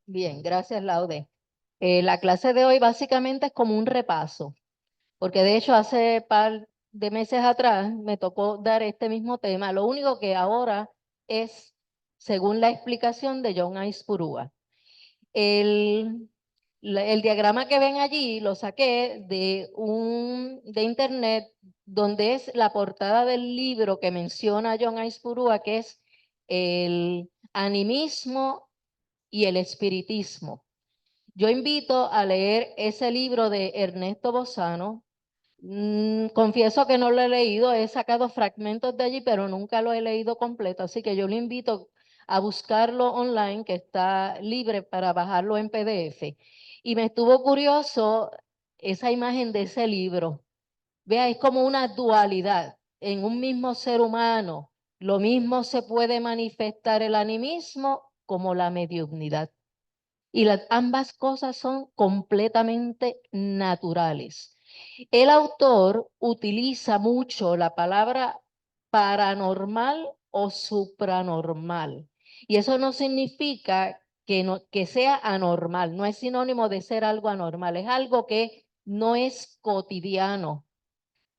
Bien, gracias, Laude. La clase de hoy básicamente es como un repaso, porque de hecho hace par de meses atrás me tocó dar este mismo tema. Lo único que ahora es según la explicación de John Aispurúa. El, el diagrama que ven allí lo saqué de internet, donde es la portada del libro que menciona John Aispurúa, que es el animismo y el espiritismo. Yo invito a leer ese libro de Ernesto Bozano. Confieso que no lo he leído, he sacado fragmentos de allí, pero nunca lo he leído completo, así que yo le invito a buscarlo online, que está libre para bajarlo en PDF. Y me estuvo curioso esa imagen de ese libro. Vea, es como una dualidad en un mismo ser humano. Lo mismo se puede manifestar el animismo como la mediunidad. Y ambas cosas son completamente naturales. El autor utiliza mucho la palabra paranormal o supranormal. Y eso no significa que sea anormal, no es sinónimo de ser algo anormal, es algo que no es cotidiano.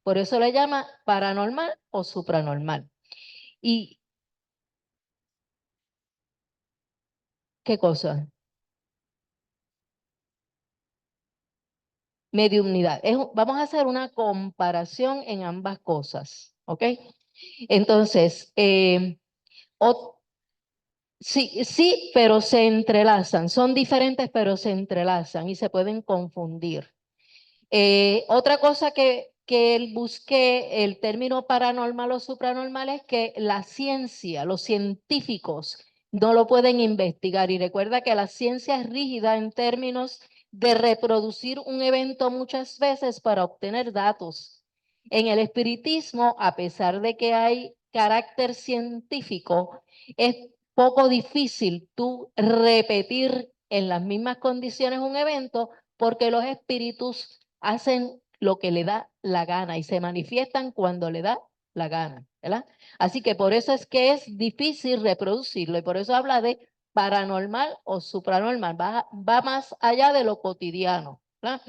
Por eso le llama paranormal o supranormal. ¿Y qué cosa? Mediunidad. Vamos a hacer una comparación en ambas cosas, ¿ok? Entonces, o- sí, sí, pero se entrelazan. Son diferentes, pero se entrelazan y se pueden confundir. Otra cosa que busqué, el término paranormal o supranormal, es que la ciencia, los científicos no lo pueden investigar. Y recuerda que la ciencia es rígida en términos de reproducir un evento muchas veces para obtener datos. En el espiritismo, a pesar de que hay carácter científico, es poco difícil tú repetir en las mismas condiciones un evento porque los espíritus hacen lo que le da la gana y se manifiestan cuando le da la gana, ¿verdad? Así que por eso es que es difícil reproducirlo y por eso habla de paranormal o supranormal, va más allá de lo cotidiano, ¿verdad?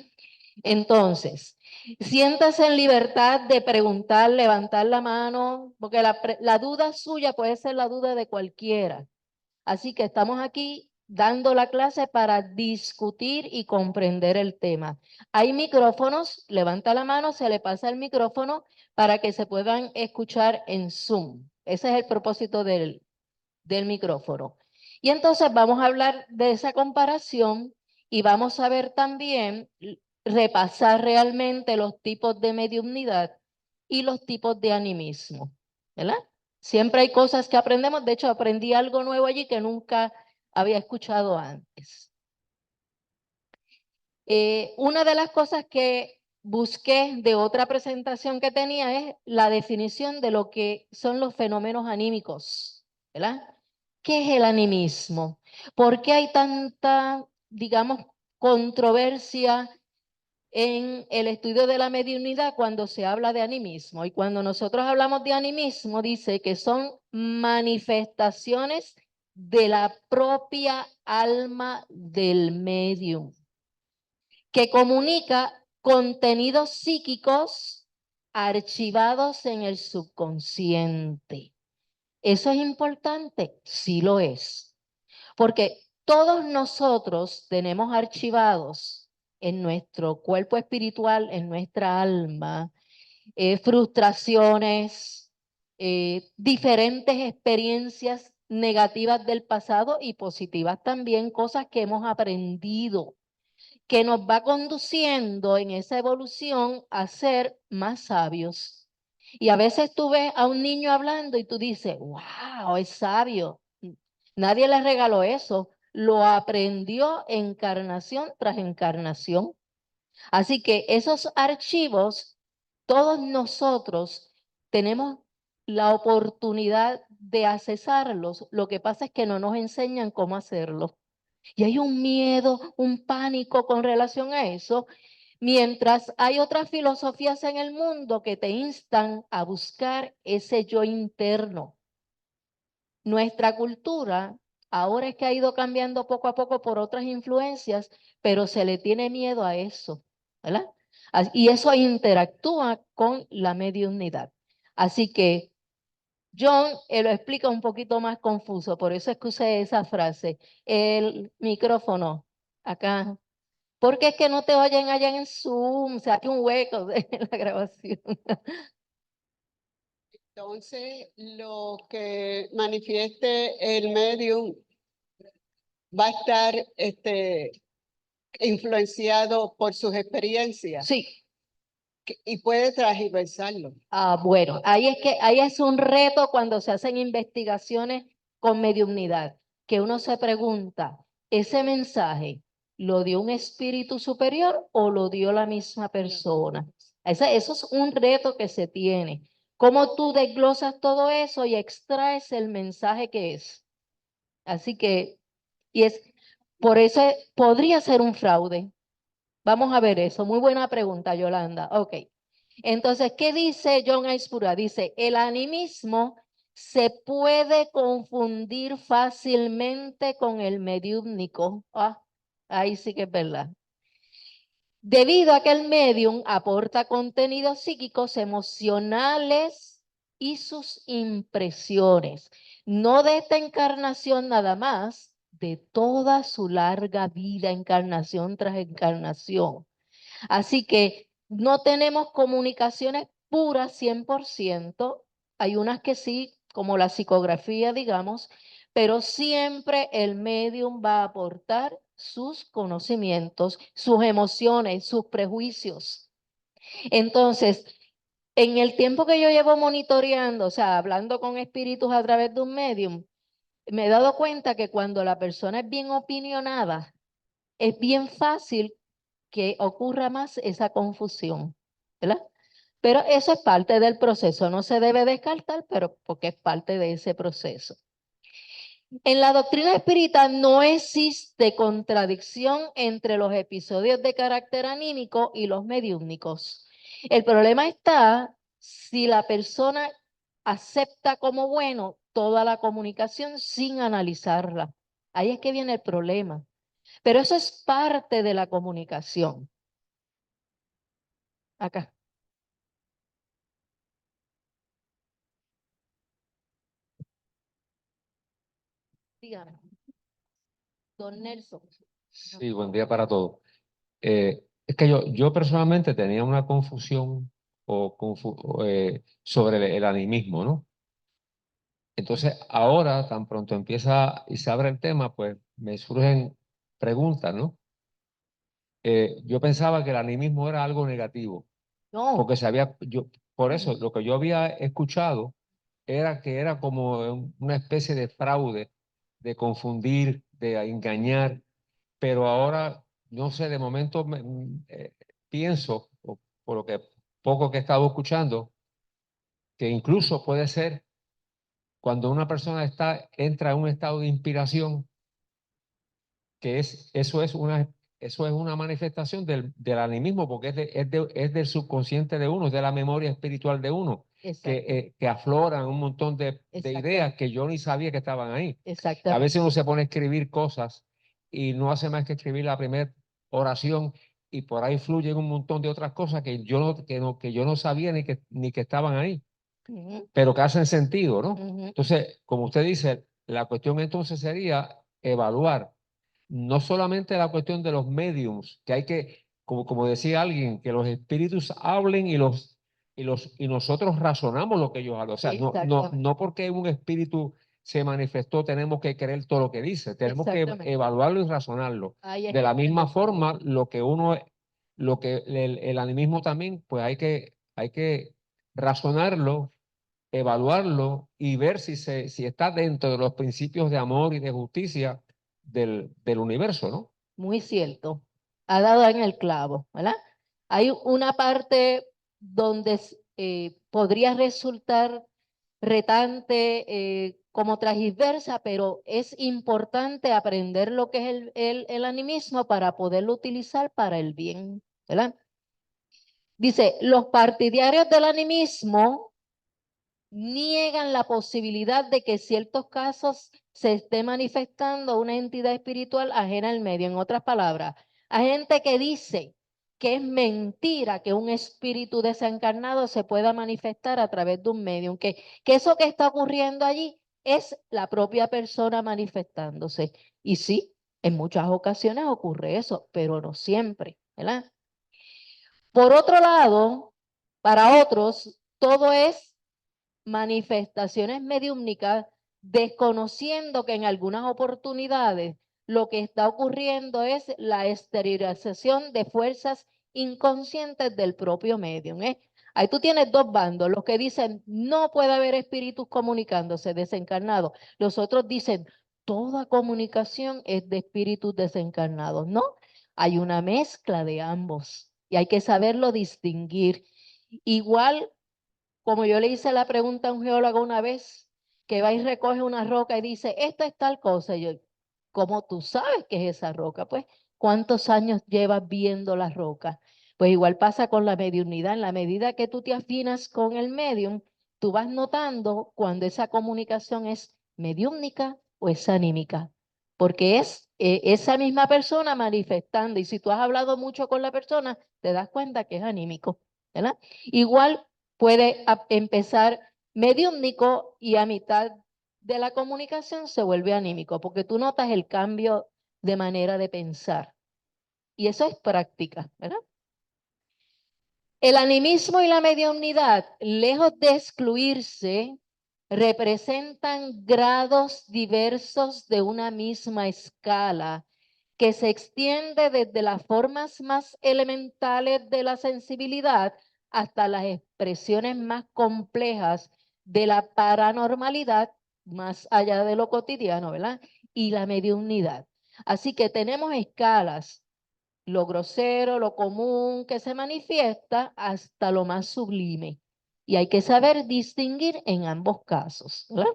Entonces, siéntase en libertad de preguntar, levantar la mano, porque la duda suya puede ser la duda de cualquiera. Así que estamos aquí dando la clase para discutir y comprender el tema. Hay micrófonos, levanta la mano, se le pasa el micrófono para que se puedan escuchar en Zoom. Ese es el propósito del micrófono. Y entonces vamos a hablar de esa comparación y vamos a ver también, repasar realmente los tipos de mediunidad y los tipos de animismo, ¿verdad? Siempre hay cosas que aprendemos, de hecho aprendí algo nuevo allí que nunca había escuchado antes. Una de las cosas que busqué de otra presentación que tenía es la definición de lo que son los fenómenos anímicos, ¿verdad? ¿Qué es el animismo? ¿Por qué hay tanta, digamos, controversia en el estudio de la mediunidad cuando se habla de animismo? Y cuando nosotros hablamos de animismo, dice que son manifestaciones de la propia alma del medium que comunica contenidos psíquicos archivados en el subconsciente. ¿Eso es importante? Sí lo es, porque todos nosotros tenemos archivados en nuestro cuerpo espiritual, en nuestra alma, frustraciones, diferentes experiencias negativas del pasado y positivas también, cosas que hemos aprendido que nos va conduciendo en esa evolución a ser más sabios. Y a veces tú ves a un niño hablando y tú dices, wow, es sabio. Nadie le regaló eso, lo aprendió encarnación tras encarnación. Así que esos archivos, todos nosotros tenemos la oportunidad de accesarlos. Lo que pasa es que no nos enseñan cómo hacerlo. Y hay un miedo, un pánico con relación a eso, mientras hay otras filosofías en el mundo que te instan a buscar ese yo interno. Nuestra cultura Ahora es que ha ido cambiando poco a poco por otras influencias, pero se le tiene miedo a eso, ¿verdad? Y eso interactúa con la mediunidad. Así que John lo explica un poquito más confuso, por eso es que usé esa frase. El micrófono, acá. Porque es que no te oyen allá en Zoom, se hace un hueco de la grabación. Entonces, lo que manifieste el medium va a estar influenciado por sus experiencias Sí. y puede transversarlo. Bueno, ahí es un reto cuando se hacen investigaciones con mediunidad, que uno se pregunta, ¿ese mensaje lo dio un espíritu superior o lo dio la misma persona? Eso es un reto que se tiene. ¿Cómo tú desglosas todo eso y extraes el mensaje que es? Así que, y es, por eso podría ser un fraude. Vamos a ver eso. Muy buena pregunta, Yolanda. Ok. Entonces, ¿qué dice John Aispura? Dice, el animismo se puede confundir fácilmente con el mediúmnico. Ahí sí que es verdad. Debido a que el medium aporta contenidos psíquicos, emocionales y sus impresiones, no de esta encarnación nada más, de toda su larga vida, encarnación tras encarnación. Así que no tenemos comunicaciones puras 100%. Hay unas que sí, como la psicografía, digamos, pero siempre el medium va a aportar sus conocimientos, sus emociones, sus prejuicios. Entonces, en el tiempo que yo llevo monitoreando, o sea, hablando con espíritus a través de un medium, me he dado cuenta que cuando la persona es bien opinionada, es bien fácil que ocurra más esa confusión, ¿verdad? Pero eso es parte del proceso, no se debe descartar, pero porque es parte de ese proceso. En la doctrina espírita no existe contradicción entre los episodios de carácter anímico y los mediúmnicos. El problema está si la persona acepta como bueno toda la comunicación sin analizarla. Ahí es que viene el problema. Pero eso es parte de la comunicación. Acá. Dígame. Don Nelson. Sí, buen día para todos. Es que yo personalmente tenía una confusión sobre el animismo, ¿no? Entonces, ahora, tan pronto empieza y se abre el tema, pues me surgen preguntas, ¿no? Yo pensaba que el animismo era algo negativo, No, porque por eso lo que yo había escuchado era que era como una especie de fraude, de confundir, de engañar. Pero ahora, no sé, de momento pienso, por lo que poco que he estado escuchando, que incluso puede ser cuando una persona entra en un estado de inspiración, eso es una manifestación del animismo, porque es del subconsciente de uno, es de la memoria espiritual de uno, que afloran un montón de ideas que yo ni sabía que estaban ahí. A veces uno se pone a escribir cosas y no hace más que escribir la primera oración y por ahí fluyen un montón de otras cosas que yo no sabía ni que estaban ahí, pero que hacen sentido, ¿no? Entonces, como usted dice, la cuestión entonces sería evaluar no solamente la cuestión de los mediums, que hay que, como decía alguien, que los espíritus hablen y nosotros razonamos lo que ellos hablan. O sea, no porque un espíritu se manifestó tenemos que creer todo lo que dice, tenemos que evaluarlo y razonarlo. De la misma forma, el animismo también, pues hay que razonarlo, evaluarlo y ver si está dentro de los principios de amor y de justicia del universo, ¿no? Muy cierto. Ha dado en el clavo, ¿verdad? Hay una parte donde podría resultar retante, como transversa, pero es importante aprender lo que es el animismo para poderlo utilizar para el bien, ¿verdad? Dice, los partidarios del animismo niegan la posibilidad de que ciertos casos se esté manifestando una entidad espiritual ajena al medio. En otras palabras, hay gente que dice que es mentira que un espíritu desencarnado se pueda manifestar a través de un medium, que eso que está ocurriendo allí es la propia persona manifestándose. Y sí, en muchas ocasiones ocurre eso, pero no siempre, ¿verdad? Por otro lado, para otros, todo es manifestaciones mediúmnicas, desconociendo que en algunas oportunidades lo que está ocurriendo es la exteriorización de fuerzas inconscientes del propio medium. Ahí tú tienes dos bandos, los que dicen no puede haber espíritus comunicándose desencarnados, los otros dicen toda comunicación es de espíritus desencarnados. No, hay una mezcla de ambos y hay que saberlo distinguir. Igual como yo le hice la pregunta a un geólogo una vez, que va y recoge una roca y dice, esta es tal cosa. Y yo, ¿cómo tú sabes que es esa roca? Pues, ¿cuántos años llevas viendo la roca? Pues igual pasa con la mediunidad. En la medida que tú te afinas con el medium, tú vas notando cuando esa comunicación es mediúmnica o es anímica. Porque es esa misma persona manifestando. Y si tú has hablado mucho con la persona, te das cuenta que es anímico, ¿verdad? Igual puede empezar mediúmnico y a mitad de la comunicación se vuelve anímico, porque tú notas el cambio de manera de pensar. Y eso es práctica, ¿verdad? El animismo y la mediunidad, lejos de excluirse, representan grados diversos de una misma escala que se extiende desde las formas más elementales de la sensibilidad hasta las expresiones más complejas de la paranormalidad, más allá de lo cotidiano, ¿verdad? Y la mediunidad. Así que tenemos escalas, lo grosero, lo común que se manifiesta, hasta lo más sublime. Y hay que saber distinguir en ambos casos, ¿verdad?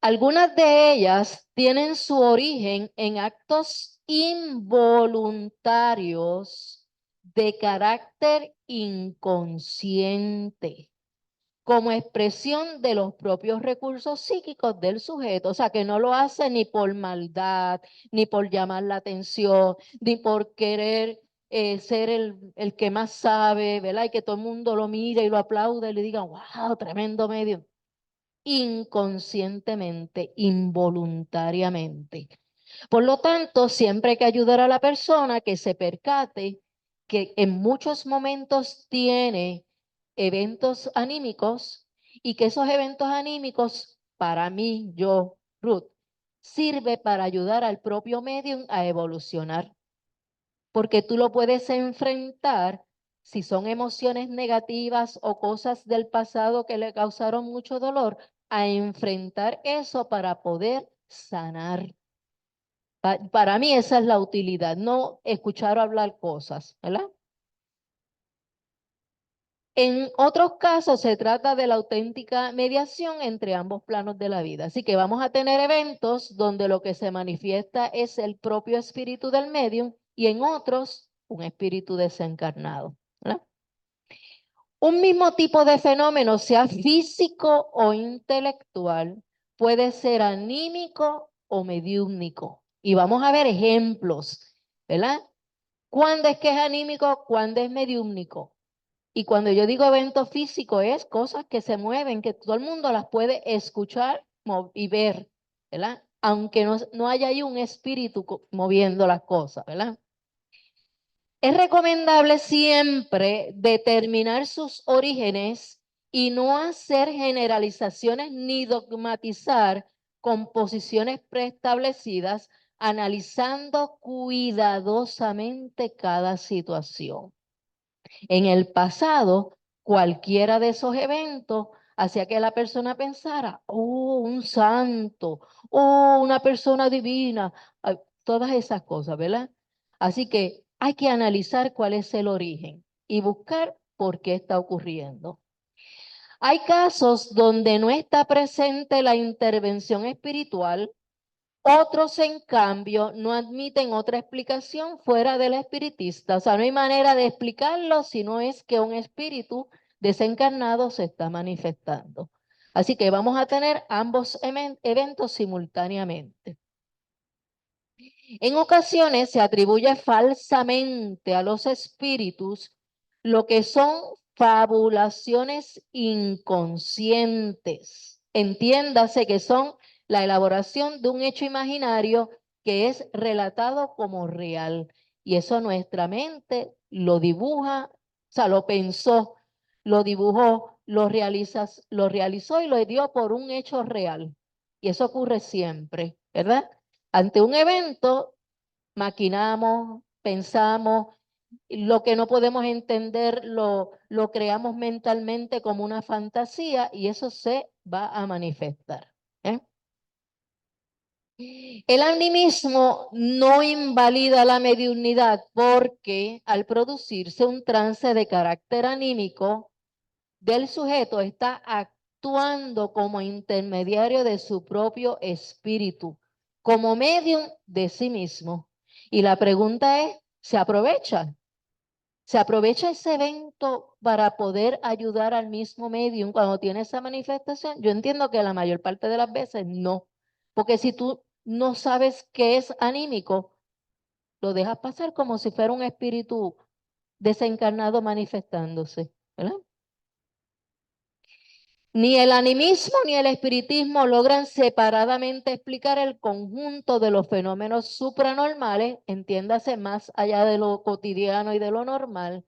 Algunas de ellas tienen su origen en actos involuntarios de carácter inconsciente, como expresión de los propios recursos psíquicos del sujeto. O sea, que no lo hace ni por maldad, ni por llamar la atención, ni por querer ser el que más sabe, ¿verdad? Y que todo el mundo lo mire y lo aplaude y le diga, wow, tremendo medio. Inconscientemente, involuntariamente. Por lo tanto, siempre hay que ayudar a la persona que se percate que en muchos momentos tiene eventos anímicos y que esos eventos anímicos, para mí, yo, Ruth, sirve para ayudar al propio medium a evolucionar. Porque tú lo puedes enfrentar si son emociones negativas o cosas del pasado que le causaron mucho dolor, a enfrentar eso para poder sanar. Para mí esa es la utilidad, no escuchar hablar cosas, ¿verdad? En otros casos se trata de la auténtica mediación entre ambos planos de la vida. Así que vamos a tener eventos donde lo que se manifiesta es el propio espíritu del medium y en otros un espíritu desencarnado, ¿verdad? Un mismo tipo de fenómeno, sea físico o intelectual, puede ser anímico o mediúmnico. Y vamos a ver ejemplos, ¿verdad? ¿Cuándo es que es anímico? ¿Cuándo es mediúmnico? Y cuando yo digo evento físico es cosas que se mueven, que todo el mundo las puede escuchar y ver, ¿verdad? Aunque no haya ahí un espíritu moviendo las cosas, ¿verdad? Es recomendable siempre determinar sus orígenes y no hacer generalizaciones ni dogmatizar composiciones preestablecidas, analizando cuidadosamente cada situación. En el pasado, cualquiera de esos eventos hacía que la persona pensara, oh, un santo, oh, una persona divina, todas esas cosas, ¿verdad? Así que hay que analizar cuál es el origen y buscar por qué está ocurriendo. Hay casos donde no está presente la intervención espiritual. Otros, en cambio, no admiten otra explicación fuera del espiritista. O sea, no hay manera de explicarlo si no es que un espíritu desencarnado se está manifestando. Así que vamos a tener ambos eventos simultáneamente. En ocasiones se atribuye falsamente a los espíritus lo que son fabulaciones inconscientes. Entiéndase que son la elaboración de un hecho imaginario que es relatado como real. Y eso nuestra mente lo dibuja, o sea, lo pensó, lo dibujó, lo realizó y lo dio por un hecho real. Y eso ocurre siempre, ¿verdad? Ante un evento, maquinamos, pensamos, lo que no podemos entender lo creamos mentalmente como una fantasía y eso se va a manifestar. ¿Eh? El animismo no invalida la mediunidad porque al producirse un trance de carácter anímico del sujeto está actuando como intermediario de su propio espíritu, como medium de sí mismo. Y la pregunta es, ¿se aprovecha? ¿Se aprovecha ese evento para poder ayudar al mismo medium cuando tiene esa manifestación? Yo entiendo que la mayor parte de las veces no, porque si tú no sabes qué es anímico, lo dejas pasar como si fuera un espíritu desencarnado manifestándose, ¿verdad? Ni el animismo ni el espiritismo logran separadamente explicar el conjunto de los fenómenos supranormales, entiéndase más allá de lo cotidiano y de lo normal.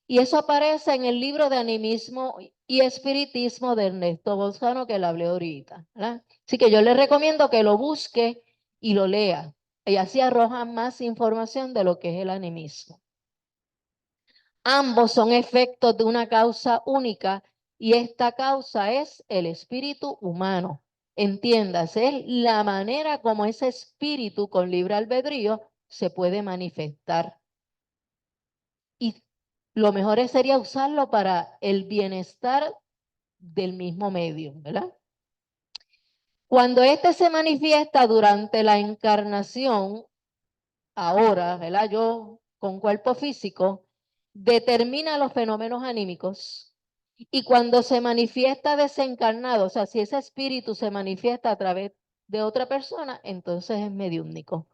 Y eso aparece en el libro de Animismo y Espiritismo de Ernesto Bolzano que le hablé ahorita, ¿verdad? Así que yo le recomiendo que lo busque y lo lea. Y así arroja más información de lo que es el animismo. Ambos son efectos de una causa única y esta causa es el espíritu humano. Entiéndase, es la manera como ese espíritu con libre albedrío se puede manifestar. Y lo mejor sería usarlo para el bienestar del mismo medio, ¿verdad? Cuando este se manifiesta durante la encarnación, ahora, ¿verdad? Yo con cuerpo físico, determina los fenómenos anímicos. Y cuando se manifiesta desencarnado, o sea, si ese espíritu se manifiesta a través de otra persona, entonces es mediúmnico.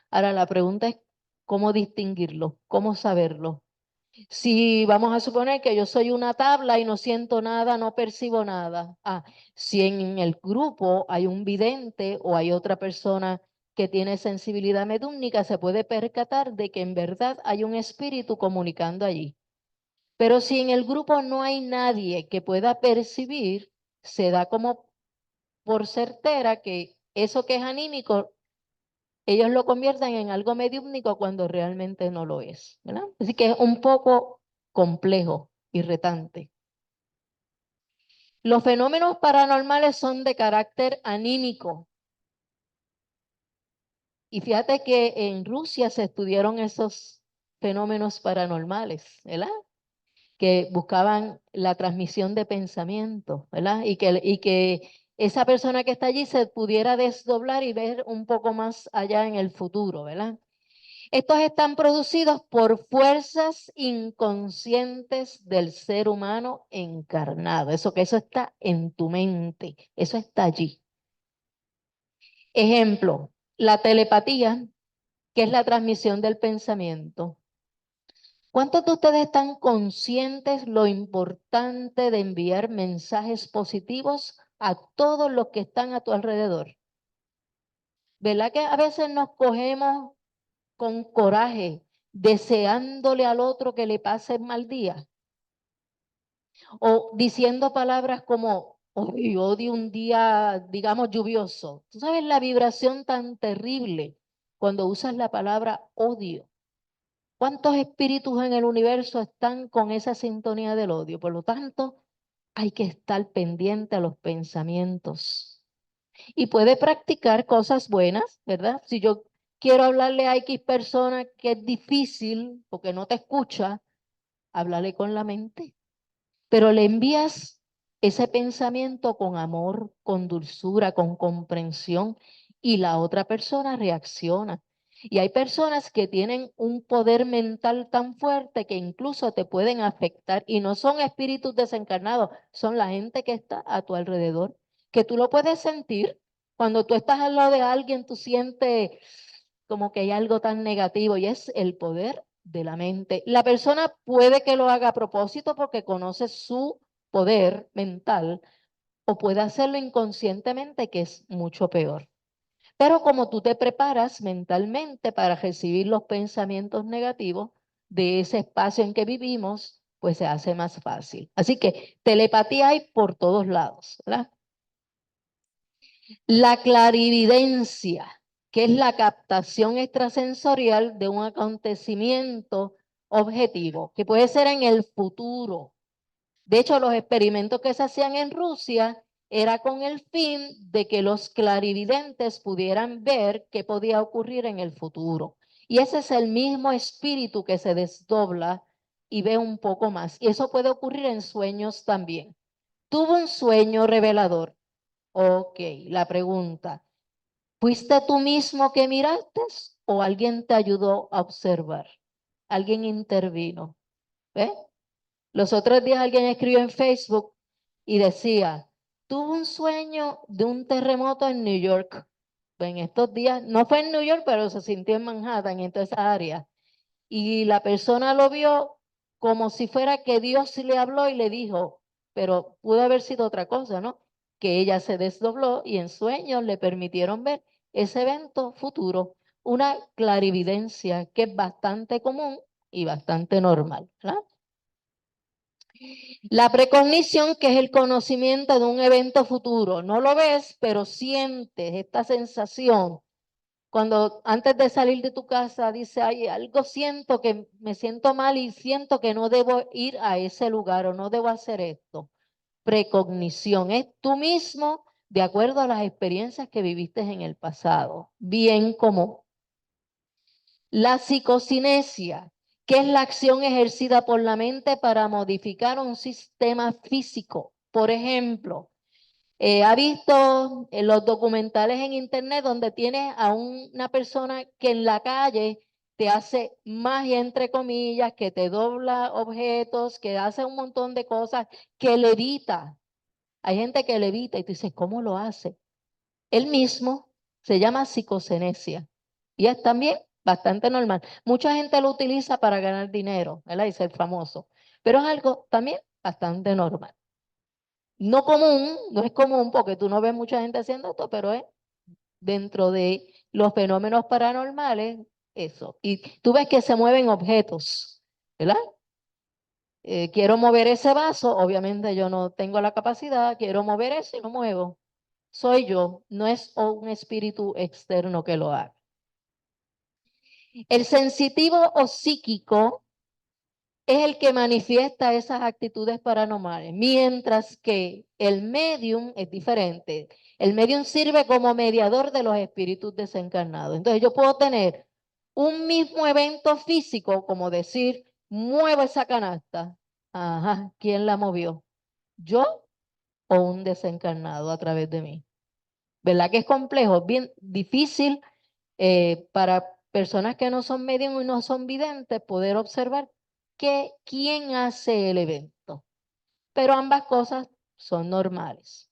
Ahora la pregunta es, ¿cómo distinguirlo? ¿Cómo saberlo? Si vamos a suponer que yo soy una tabla y no siento nada, no percibo nada. Si en el grupo hay un vidente o hay otra persona que tiene sensibilidad mediúmnica, se puede percatar de que en verdad hay un espíritu comunicando allí. Pero si en el grupo no hay nadie que pueda percibir, se da como por certera que eso que es anímico ellos lo convierten en algo mediúmnico cuando realmente no lo es, ¿verdad? Así que es un poco complejo y retante. Los fenómenos paranormales son de carácter anímico. Y fíjate que en Rusia se estudiaron esos fenómenos paranormales, ¿verdad? Que buscaban la transmisión de pensamientos, ¿verdad? Y que esa persona que está allí se pudiera desdoblar y ver un poco más allá en el futuro, ¿verdad? Estos están producidos por fuerzas inconscientes del ser humano encarnado. Eso está en tu mente, eso está allí. Ejemplo, la telepatía, que es la transmisión del pensamiento. ¿Cuántos de ustedes están conscientes lo importante de enviar mensajes positivos a todos los que están a tu alrededor? ¿Verdad que a veces nos cogemos con coraje, deseándole al otro que le pase mal día? O diciendo palabras como, hoy odio un día, digamos, lluvioso. ¿Tú sabes la vibración tan terrible cuando usas la palabra odio? ¿Cuántos espíritus en el universo están con esa sintonía del odio? Por lo tanto, hay que estar pendiente a los pensamientos. Y puede practicar cosas buenas, ¿verdad? Si yo quiero hablarle a X persona que es difícil porque no te escucha, háblale con la mente. Pero le envías ese pensamiento con amor, con dulzura, con comprensión y la otra persona reacciona. Y hay personas que tienen un poder mental tan fuerte que incluso te pueden afectar y no son espíritus desencarnados, son la gente que está a tu alrededor, que tú lo puedes sentir. Cuando tú estás al lado de alguien, tú sientes como que hay algo tan negativo y es el poder de la mente. La persona puede que lo haga a propósito porque conoce su poder mental o puede hacerlo inconscientemente, que es mucho peor. Pero como tú te preparas mentalmente para recibir los pensamientos negativos de ese espacio en que vivimos, pues se hace más fácil. Así que telepatía hay por todos lados, ¿verdad? La clarividencia, que es la captación extrasensorial de un acontecimiento objetivo, que puede ser en el futuro. De hecho, los experimentos que se hacían en Rusia era con el fin de que los clarividentes pudieran ver qué podía ocurrir en el futuro. Y ese es el mismo espíritu que se desdobla y ve un poco más. Y eso puede ocurrir en sueños también. Tuvo un sueño revelador. Ok, la pregunta, ¿fuiste tú mismo que miraste o alguien te ayudó a observar? Alguien intervino. ¿Ves? Los otros días alguien escribió en Facebook y decía, tuvo un sueño de un terremoto en New York. En estos días, no fue en New York, pero se sintió en Manhattan, en toda esa área. Y la persona lo vio como si fuera que Dios le habló y le dijo, pero pudo haber sido otra cosa, ¿no? Que ella se desdobló y en sueños le permitieron ver ese evento futuro, una clarividencia que es bastante común y bastante normal, ¿verdad? La precognición, que es el conocimiento de un evento futuro. No lo ves, pero sientes esta sensación. Cuando antes de salir de tu casa dice, ay, algo siento que me siento mal y siento que no debo ir a ese lugar o no debo hacer esto. Precognición es tú mismo de acuerdo a las experiencias que viviste en el pasado. Bien común. La psicocinesia, que es la acción ejercida por la mente para modificar un sistema físico. Por ejemplo, ¿ha visto en los documentales en internet donde tienes a una persona que en la calle te hace magia, entre comillas, que te dobla objetos, que hace un montón de cosas, que levita? Hay gente que levita y tú dices, ¿cómo lo hace? Él mismo se llama psicocinesia y es también bastante normal. Mucha gente lo utiliza para ganar dinero, ¿verdad? Y ser famoso, pero es algo también bastante normal. No común, no es común porque tú no ves mucha gente haciendo esto, pero es dentro de los fenómenos paranormales, eso. Y tú ves que se mueven objetos, ¿verdad? Quiero mover ese vaso, obviamente yo no tengo la capacidad, quiero mover eso y lo muevo. Soy yo, no es un espíritu externo que lo haga. El sensitivo o psíquico es el que manifiesta esas actitudes paranormales, mientras que el medium es diferente. El medium sirve como mediador de los espíritus desencarnados. Entonces yo puedo tener un mismo evento físico, como decir, muevo esa canasta. Ajá, ¿quién la movió? ¿Yo o un desencarnado a través de mí? ¿Verdad que es complejo? Bien difícil para personas que no son medium y no son videntes poder observar quién hace el evento. Pero ambas cosas son normales.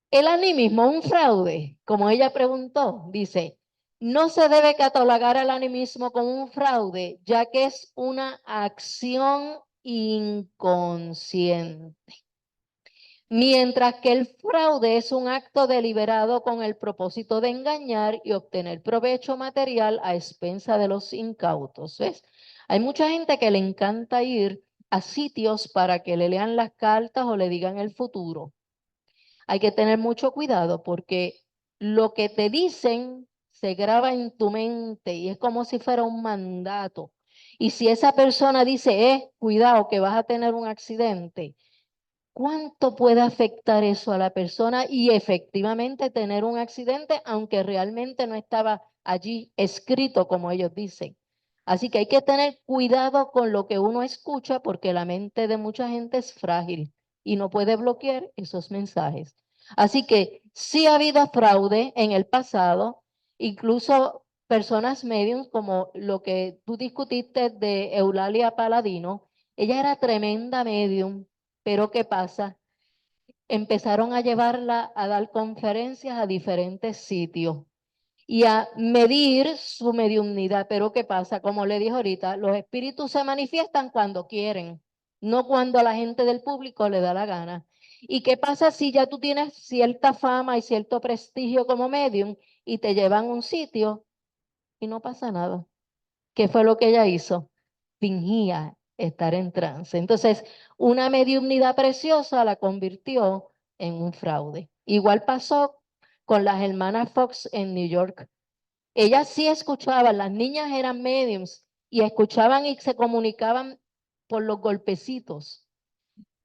El animismo, un fraude, como ella preguntó, dice, no se debe catalogar al animismo como un fraude, ya que es una acción inconsciente. Mientras que el fraude es un acto deliberado con el propósito de engañar y obtener provecho material a expensa de los incautos. ¿Ves? Hay mucha gente que le encanta ir a sitios para que le lean las cartas o le digan el futuro. Hay que tener mucho cuidado porque lo que te dicen se graba en tu mente y es como si fuera un mandato. Y si esa persona dice, cuidado que vas a tener un accidente, ¿cuánto puede afectar eso a la persona y efectivamente tener un accidente, aunque realmente no estaba allí escrito como ellos dicen? Así que hay que tener cuidado con lo que uno escucha porque la mente de mucha gente es frágil y no puede bloquear esos mensajes. Así que sí ha habido fraude en el pasado Incluso personas mediums como lo que tú discutiste de Eulalia Paladino, ella era tremenda medium, pero ¿qué pasa? Empezaron a llevarla a dar conferencias a diferentes sitios y a medir su mediumnidad. Pero ¿qué pasa? Como le dije ahorita, los espíritus se manifiestan cuando quieren, no cuando a la gente del público le da la gana. ¿Y qué pasa si ya tú tienes cierta fama y cierto prestigio como medium y te llevan a un sitio y no pasa nada? ¿Qué fue lo que ella hizo? Fingía estar en trance. Entonces, una mediumnidad preciosa la convirtió en un fraude. Igual pasó con las hermanas Fox en New York. Ellas sí escuchaban, las niñas eran mediums y escuchaban y se comunicaban por los golpecitos,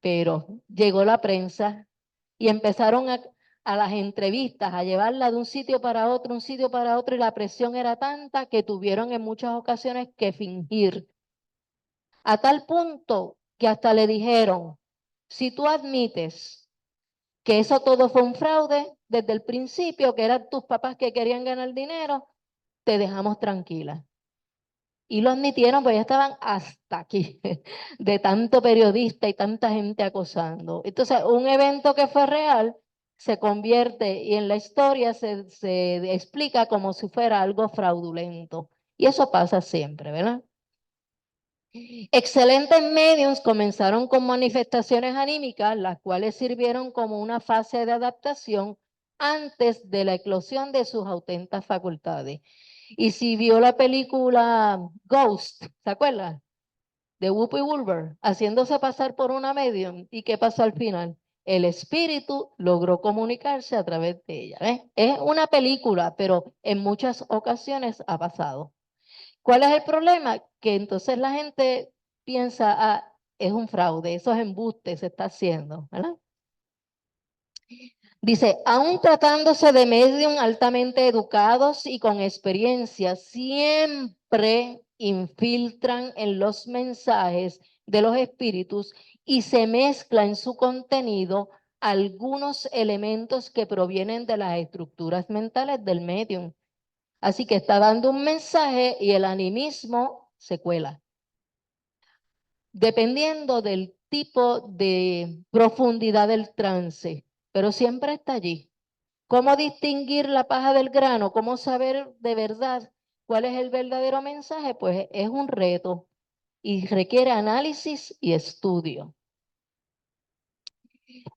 pero llegó la prensa y empezaron a las entrevistas, a llevarla de un sitio para otro, un sitio para otro, y la presión era tanta que tuvieron en muchas ocasiones que fingir. A tal punto que hasta le dijeron, si tú admites que eso todo fue un fraude desde el principio, que eran tus papás que querían ganar dinero, te dejamos tranquila. Y lo admitieron, pues ya estaban hasta aquí, de tanto periodista y tanta gente acosando. Entonces, un evento que fue real se convierte y en la historia se explica como si fuera algo fraudulento. Y eso pasa siempre, ¿verdad? Excelentes mediums comenzaron con manifestaciones anímicas, las cuales sirvieron como una fase de adaptación antes de la eclosión de sus auténticas facultades. Y si vio la película Ghost, ¿se acuerda? De Whoopi Goldberg, haciéndose pasar por una medium. ¿Y qué pasó al final? El espíritu logró comunicarse a través de ella. ¿Ves? Es una película, pero en muchas ocasiones ha pasado. ¿Cuál es el problema? Que entonces la gente piensa, ah, es un fraude, eso es embuste, se está haciendo, ¿verdad? Dice, aún tratándose de medium altamente educados y con experiencia, siempre infiltran en los mensajes de los espíritus y se mezcla en su contenido algunos elementos que provienen de las estructuras mentales del medium. Así que está dando un mensaje y el animismo se cuela. Dependiendo del tipo de profundidad del trance, pero siempre está allí. ¿Cómo distinguir la paja del grano? ¿Cómo saber de verdad cuál es el verdadero mensaje? Pues es un reto y requiere análisis y estudio.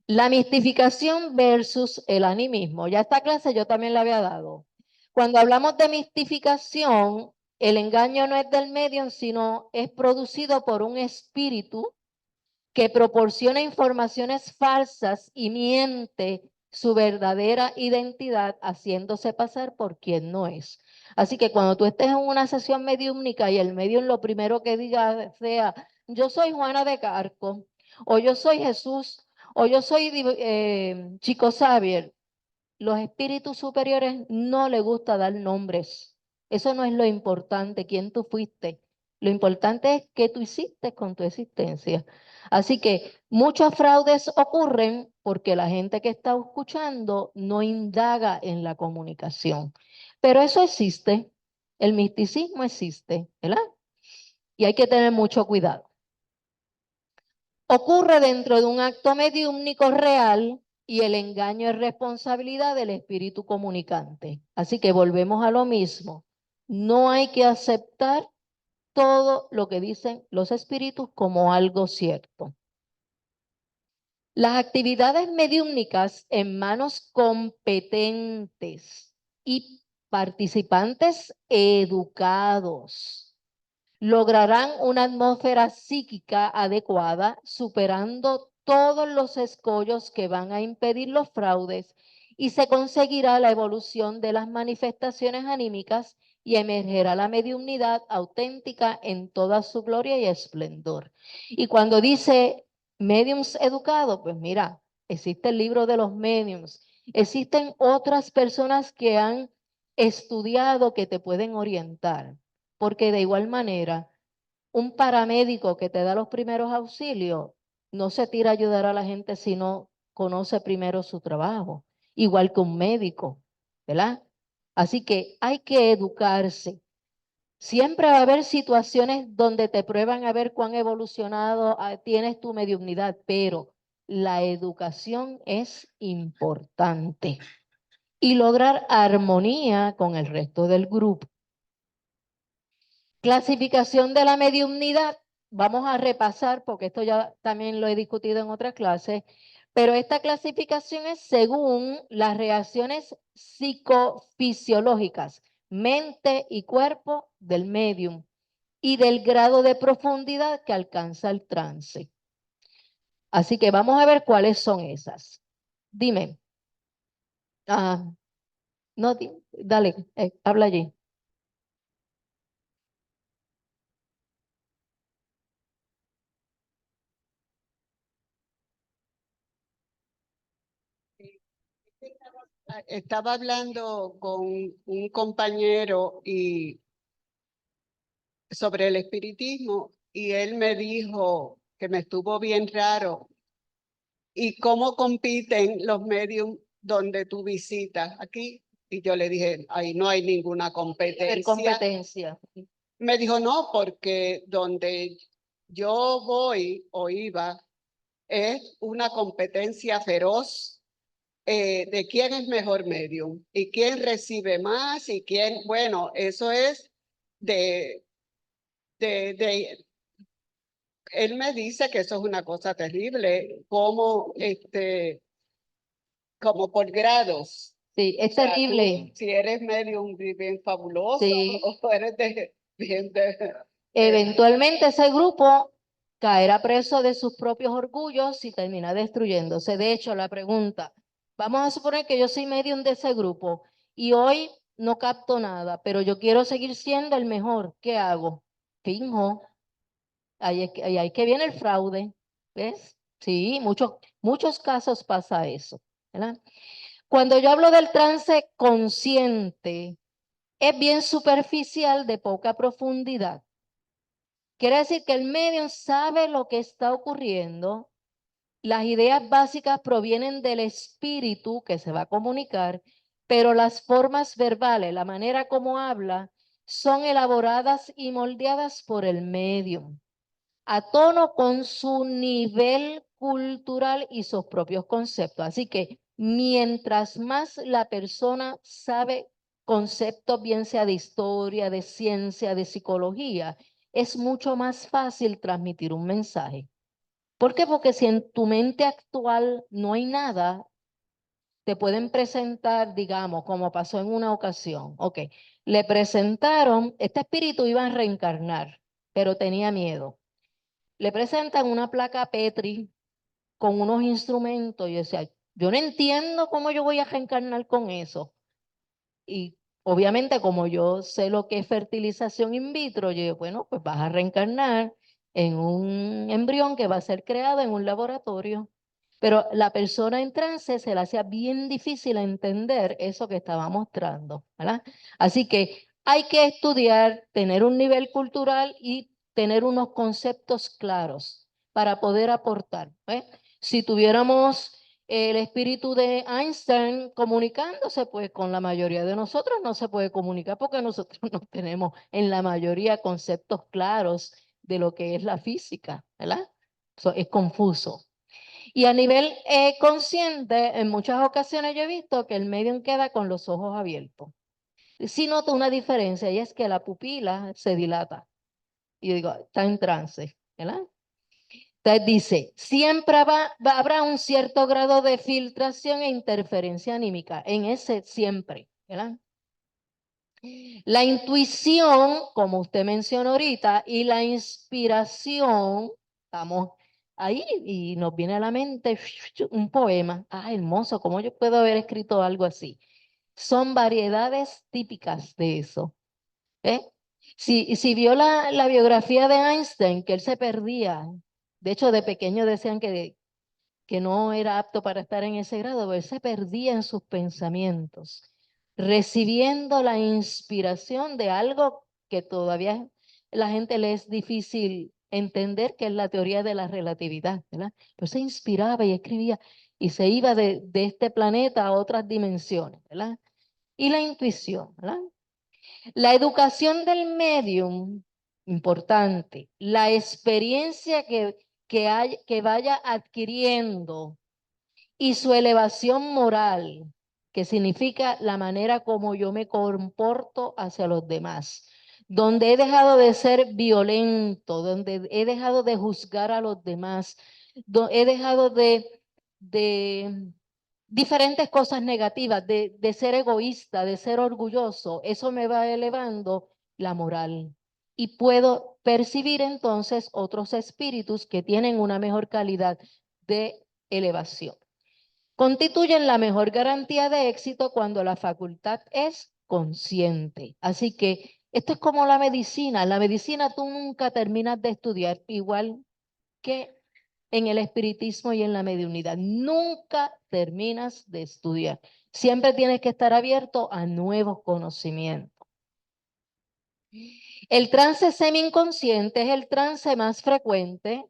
La mistificación versus el animismo. Ya esta clase yo también la había dado. Cuando hablamos de mistificación, el engaño no es del medium, sino es producido por un espíritu que proporciona informaciones falsas y miente su verdadera identidad haciéndose pasar por quien no es. Así que cuando tú estés en una sesión mediúmnica y el medium lo primero que diga sea, yo soy Juana de Carco, o yo soy Jesús, o yo soy Chico Xavier, los espíritus superiores no les gusta dar nombres. Eso no es lo importante, quién tú fuiste. Lo importante es qué tú hiciste con tu existencia. Así que muchos fraudes ocurren porque la gente que está escuchando no indaga en la comunicación. Pero eso existe, el misticismo existe, ¿verdad? Y hay que tener mucho cuidado. Ocurre dentro de un acto mediúmnico real y el engaño es responsabilidad del espíritu comunicante. Así que volvemos a lo mismo. No hay que aceptar todo lo que dicen los espíritus como algo cierto. Las actividades mediúmnicas en manos competentes y participantes educados lograrán una atmósfera psíquica adecuada, superando todos los escollos que van a impedir los fraudes y se conseguirá la evolución de las manifestaciones anímicas y emergerá la mediunidad auténtica en toda su gloria y esplendor. Y cuando dice mediums educados, pues mira, existe el libro de los mediums, existen otras personas que han estudiado que te pueden orientar. Porque de igual manera, un paramédico que te da los primeros auxilios no se tira a ayudar a la gente si no conoce primero su trabajo, igual que un médico, ¿verdad? Así que hay que educarse. Siempre va a haber situaciones donde te prueban a ver cuán evolucionado tienes tu mediunidad, pero la educación es importante y lograr armonía con el resto del grupo. Clasificación de la mediunidad, vamos a repasar porque esto ya también lo he discutido en otras clases, pero esta clasificación es según las reacciones psicofisiológicas, mente y cuerpo del medium y del grado de profundidad que alcanza el trance. Así que vamos a ver cuáles son esas. Dime. No, dale, habla allí. Estaba hablando con un compañero sobre el espiritismo y él me dijo que me estuvo bien raro y cómo compiten los medios donde tú visitas aquí. Y yo le dije, ahí no hay ninguna competencia. Competencia. Me dijo, no, porque donde yo voy o iba es una competencia feroz de quién es mejor medium y quién recibe más y quién, bueno, eso es de, él me dice que eso es una cosa terrible, como por grados. Sí, es O sea, terrible. si eres medium bien fabuloso Sí. o eres bien Eventualmente ese grupo caerá preso de sus propios orgullos y termina destruyéndose. De hecho, la pregunta, vamos a suponer que yo soy medium de ese grupo y hoy no capto nada, pero yo quiero seguir siendo el mejor. ¿Qué hago? Finjo. Ahí es que viene el fraude. ¿Ves? Sí, muchos casos pasa eso, ¿verdad? Cuando yo hablo del trance consciente, es bien superficial, de poca profundidad. Quiere decir que el medium sabe lo que está ocurriendo, las ideas básicas provienen del espíritu que se va a comunicar, pero las formas verbales, la manera como habla, son elaboradas y moldeadas por el medium, a tono con su nivel cultural y sus propios conceptos. Así que mientras más la persona sabe conceptos, bien sea de historia, de ciencia, de psicología, es mucho más fácil transmitir un mensaje. ¿Por qué? Porque si en tu mente actual no hay nada, te pueden presentar, digamos, como pasó en una ocasión. Ok, le presentaron, este espíritu iba a reencarnar, pero tenía miedo. Le presentan una placa Petri con unos instrumentos y decía, yo no entiendo cómo yo voy a reencarnar con eso. Y obviamente como yo sé lo que es fertilización in vitro, yo digo, bueno, pues vas a reencarnar en un embrión que va a ser creado en un laboratorio. Pero la persona en trance se le hacía bien difícil entender eso que estaba mostrando, ¿verdad? Así que hay que estudiar, tener un nivel cultural y tener unos conceptos claros para poder aportar. Si tuviéramos el espíritu de Einstein comunicándose, pues con la mayoría de nosotros no se puede comunicar porque nosotros no tenemos en la mayoría conceptos claros de lo que es la física, ¿verdad? Eso es confuso. Y a nivel consciente, en muchas ocasiones yo he visto que el medium queda con los ojos abiertos. Sí noto una diferencia y es que la pupila se dilata. Y yo digo, está en trance, ¿verdad? Entonces dice, siempre habrá un cierto grado de filtración e interferencia anímica, en ese siempre, ¿verdad? La intuición, como usted mencionó ahorita, y la inspiración, estamos ahí y nos viene a la mente un poema. Ah, hermoso, ¿cómo yo puedo haber escrito algo así? Son variedades típicas de eso. ¿Eh? Si vio la biografía de Einstein, que él se perdía, de hecho de pequeño decían que no era apto para estar en ese grado, pero él se perdía en sus pensamientos, recibiendo la inspiración de algo que todavía la gente le es difícil entender, que es la teoría de la relatividad, ¿verdad? Pero se inspiraba y escribía y se iba de este planeta a otras dimensiones, ¿verdad? y la intuición, ¿verdad? La educación del medium, importante, la experiencia que vaya adquiriendo y su elevación moral, que significa la manera como yo me comporto hacia los demás, donde he dejado de ser violento, donde he dejado de juzgar a los demás, he dejado de diferentes cosas negativas, de ser egoísta, de ser orgulloso, eso me va elevando la moral. Y puedo percibir entonces otros espíritus que tienen una mejor calidad de elevación. Constituyen la mejor garantía de éxito cuando la facultad es consciente. Así que esto es como la medicina. La medicina tú nunca terminas de estudiar, igual que en el espiritismo y en la mediunidad. Nunca terminas de estudiar. Siempre tienes que estar abierto a nuevos conocimientos. El trance semi-inconsciente es el trance más frecuente.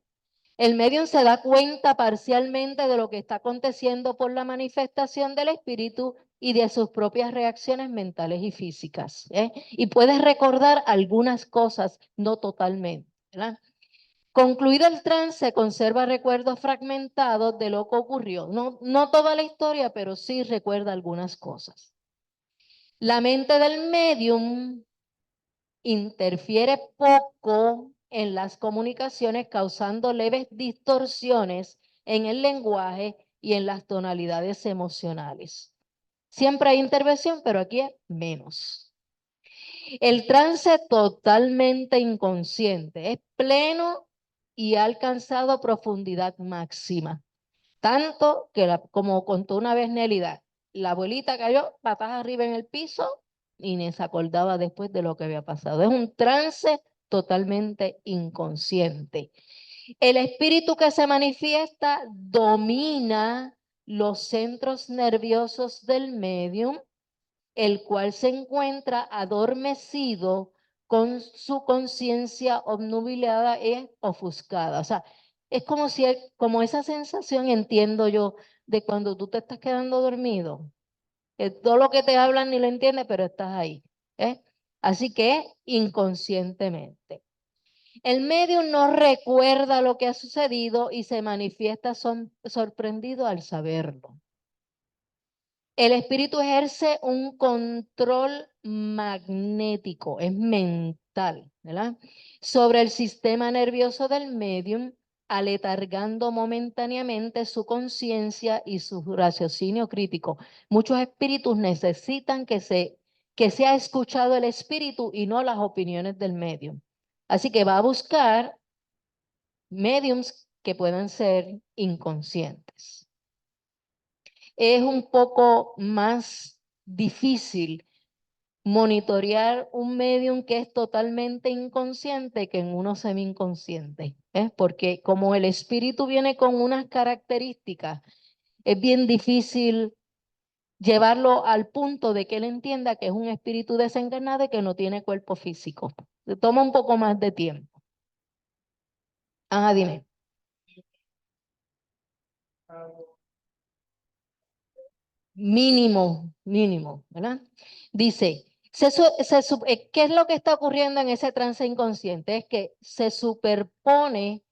El medium se da cuenta parcialmente de lo que está aconteciendo por la manifestación del espíritu y de sus propias reacciones mentales y físicas, ¿eh? Y puedes recordar algunas cosas, no totalmente, ¿verdad? Concluido el trance, conserva recuerdos fragmentados de lo que ocurrió. No toda la historia, pero sí recuerda algunas cosas. La mente del medium interfiere poco en las comunicaciones, causando leves distorsiones en el lenguaje y en las tonalidades emocionales. Siempre hay intervención, pero aquí es menos. El trance totalmente inconsciente es pleno y ha alcanzado profundidad máxima. Tanto que, como contó una vez Nélida, la abuelita cayó patas arriba en el piso y ni se acordaba después de lo que había pasado. Es un trance totalmente inconsciente. El espíritu que se manifiesta domina los centros nerviosos del medium, el cual se encuentra adormecido con su conciencia obnubilada e ofuscada. O sea, es como si, como esa sensación, entiendo yo, de cuando tú te estás quedando dormido, que todo lo que te hablan ni lo entiendes, pero estás ahí, ¿eh? Así que inconscientemente. El medium no recuerda lo que ha sucedido y se manifiesta sorprendido al saberlo. El espíritu ejerce un control magnético, es mental, ¿verdad? Sobre el sistema nervioso del medium, aletargando momentáneamente su conciencia y su raciocinio crítico. Muchos espíritus necesitan que sea escuchado el espíritu y no las opiniones del medium. Así que va a buscar mediums que puedan ser inconscientes. Es un poco más difícil monitorear un medium que es totalmente inconsciente que en uno semi-inconsciente, ¿eh? Porque como el espíritu viene con unas características, es bien difícil llevarlo al punto de que él entienda que es un espíritu desencarnado y que no tiene cuerpo físico. Se toma un poco más de tiempo. Ajá, dime. Mínimo, ¿verdad? Dice, ¿qué es lo que está ocurriendo en ese trance inconsciente? Es que se superpone